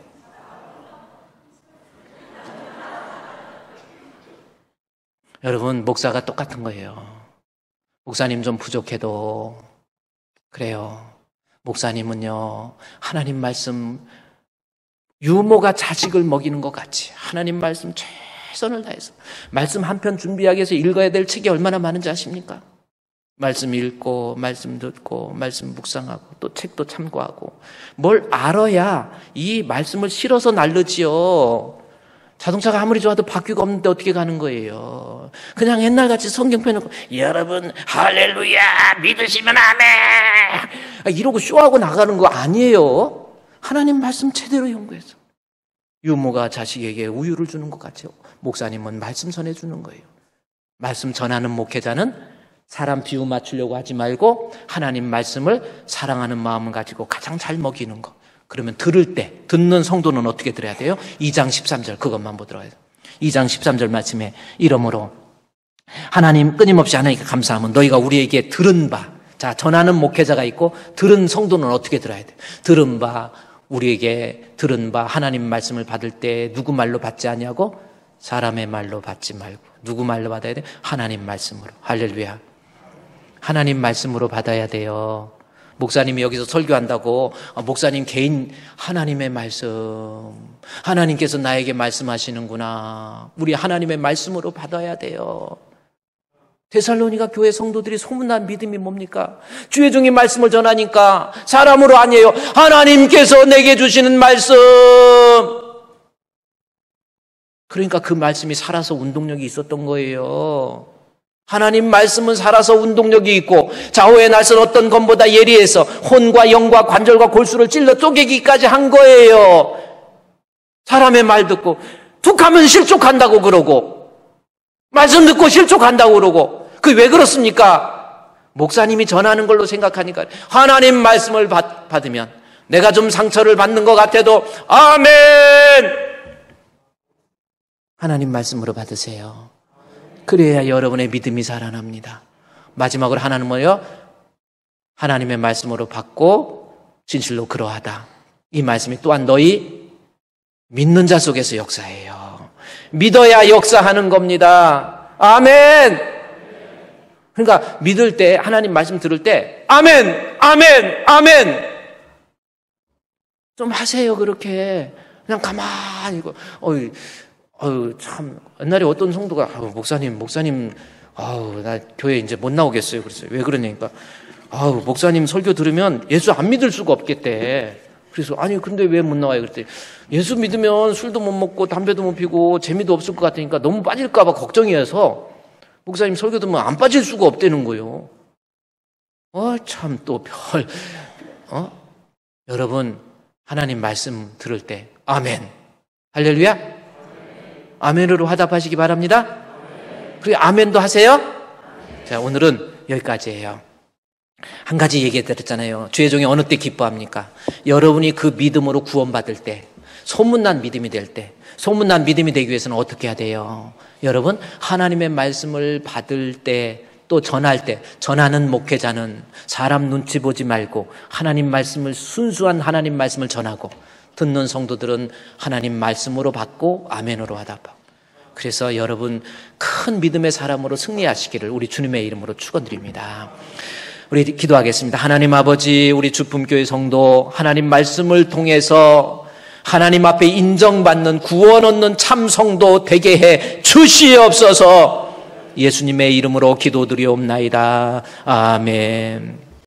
여러분 목사가 똑같은 거예요. 목사님 좀 부족해도 그래요. 목사님은요 하나님 말씀 유모가 자식을 먹이는 것 같이 하나님 말씀 최선을 다해서 말씀 한 편 준비하기 위해서 읽어야 될 책이 얼마나 많은지 아십니까? 말씀 읽고 말씀 듣고 말씀 묵상하고 또 책도 참고하고 뭘 알아야 이 말씀을 실어서 날르지요. 자동차가 아무리 좋아도 바퀴가 없는데 어떻게 가는 거예요? 그냥 옛날같이 성경 펴놓고 여러분 할렐루야 믿으시면 아멘 이러고 쇼하고 나가는 거 아니에요. 하나님 말씀 제대로 연구해서 유모가 자식에게 우유를 주는 것 같아요. 목사님은 말씀 전해주는 거예요. 말씀 전하는 목회자는 사람 비유 맞추려고 하지 말고 하나님 말씀을 사랑하는 마음을 가지고 가장 잘 먹이는 거. 그러면 들을 때 듣는 성도는 어떻게 들어야 돼요? 2장 13절 그것만 보도록 해요. 2장 13절 말씀에 이러므로 하나님 끊임없이 하나님께 감사하면 너희가 우리에게 들은 바. 자, 전하는 목회자가 있고 들은 성도는 어떻게 들어야 돼요? 들은 바 우리에게 들은 바 하나님 말씀을 받을 때 누구 말로 받지 아니하고 사람의 말로 받지 말고 누구 말로 받아야 돼요? 하나님 말씀으로. 할렐루야. 하나님 말씀으로 받아야 돼요. 목사님이 여기서 설교한다고 목사님 개인 하나님의 말씀 하나님께서 나에게 말씀하시는구나. 우리 하나님의 말씀으로 받아야 돼요. 데살로니가 교회 성도들이 소문난 믿음이 뭡니까? 주의 종이 말씀을 전하니까 사람으로 아니에요. 하나님께서 내게 주시는 말씀. 그러니까 그 말씀이 살아서 운동력이 있었던 거예요. 하나님 말씀은 살아서 운동력이 있고 좌우의 날선 어떤 검보다 예리해서 혼과 영과 관절과 골수를 찔러 쪼개기까지 한 거예요. 사람의 말 듣고 툭하면 실족한다고 그러고 말씀 듣고 실족한다고 그러고 그게 왜 그렇습니까? 목사님이 전하는 걸로 생각하니까 하나님 말씀을 받으면 내가 좀 상처를 받는 것 같아도 아멘! 하나님 말씀으로 받으세요. 그래야 여러분의 믿음이 살아납니다. 마지막으로 하나는 뭐예요? 하나님의 말씀으로 받고 진실로 그러하다. 이 말씀이 또한 너희 믿는 자 속에서 역사해요. 믿어야 역사하는 겁니다. 아멘. 그러니까 믿을 때 하나님 말씀 들을 때 아멘, 아멘, 아멘 좀 하세요. 그렇게 그냥 가만히 있고 참 옛날에 어떤 성도가 목사님 나 교회 이제 못 나오겠어요. 그랬어요. 왜 그러냐니까 목사님 설교 들으면 예수 안 믿을 수가 없겠대. 그래서 아니 근데 왜 못 나와요? 그랬더니 예수 믿으면 술도 못 먹고 담배도 못 피고 재미도 없을 것 같으니까 너무 빠질까 봐 걱정이어서 목사님 설교 들으면 안 빠질 수가 없다는 거예요. 참 또 여러분 하나님 말씀 들을 때 아멘 할렐루야 아멘으로 화답하시기 바랍니다. 그리고 아멘도 하세요. 자, 오늘은 여기까지예요. 한 가지 얘기해드렸잖아요. 주의 종이 어느 때 기뻐합니까? 여러분이 그 믿음으로 구원받을 때, 소문난 믿음이 될 때, 소문난 믿음이 되기 위해서는 어떻게 해야 돼요? 여러분, 하나님의 말씀을 받을 때 또 전할 때 전하는 목회자는 사람 눈치 보지 말고 하나님 말씀을 순수한 하나님 말씀을 전하고 듣는 성도들은 하나님 말씀으로 받고 아멘으로 하답하고 그래서 여러분 큰 믿음의 사람으로 승리하시기를 우리 주님의 이름으로 축원드립니다. 우리 기도하겠습니다. 하나님 아버지 우리 주품교회 성도 하나님 말씀을 통해서 하나님 앞에 인정받는 구원 얻는 참 성도 되게 해 주시옵소서. 예수님의 이름으로 기도드리옵나이다. 아멘.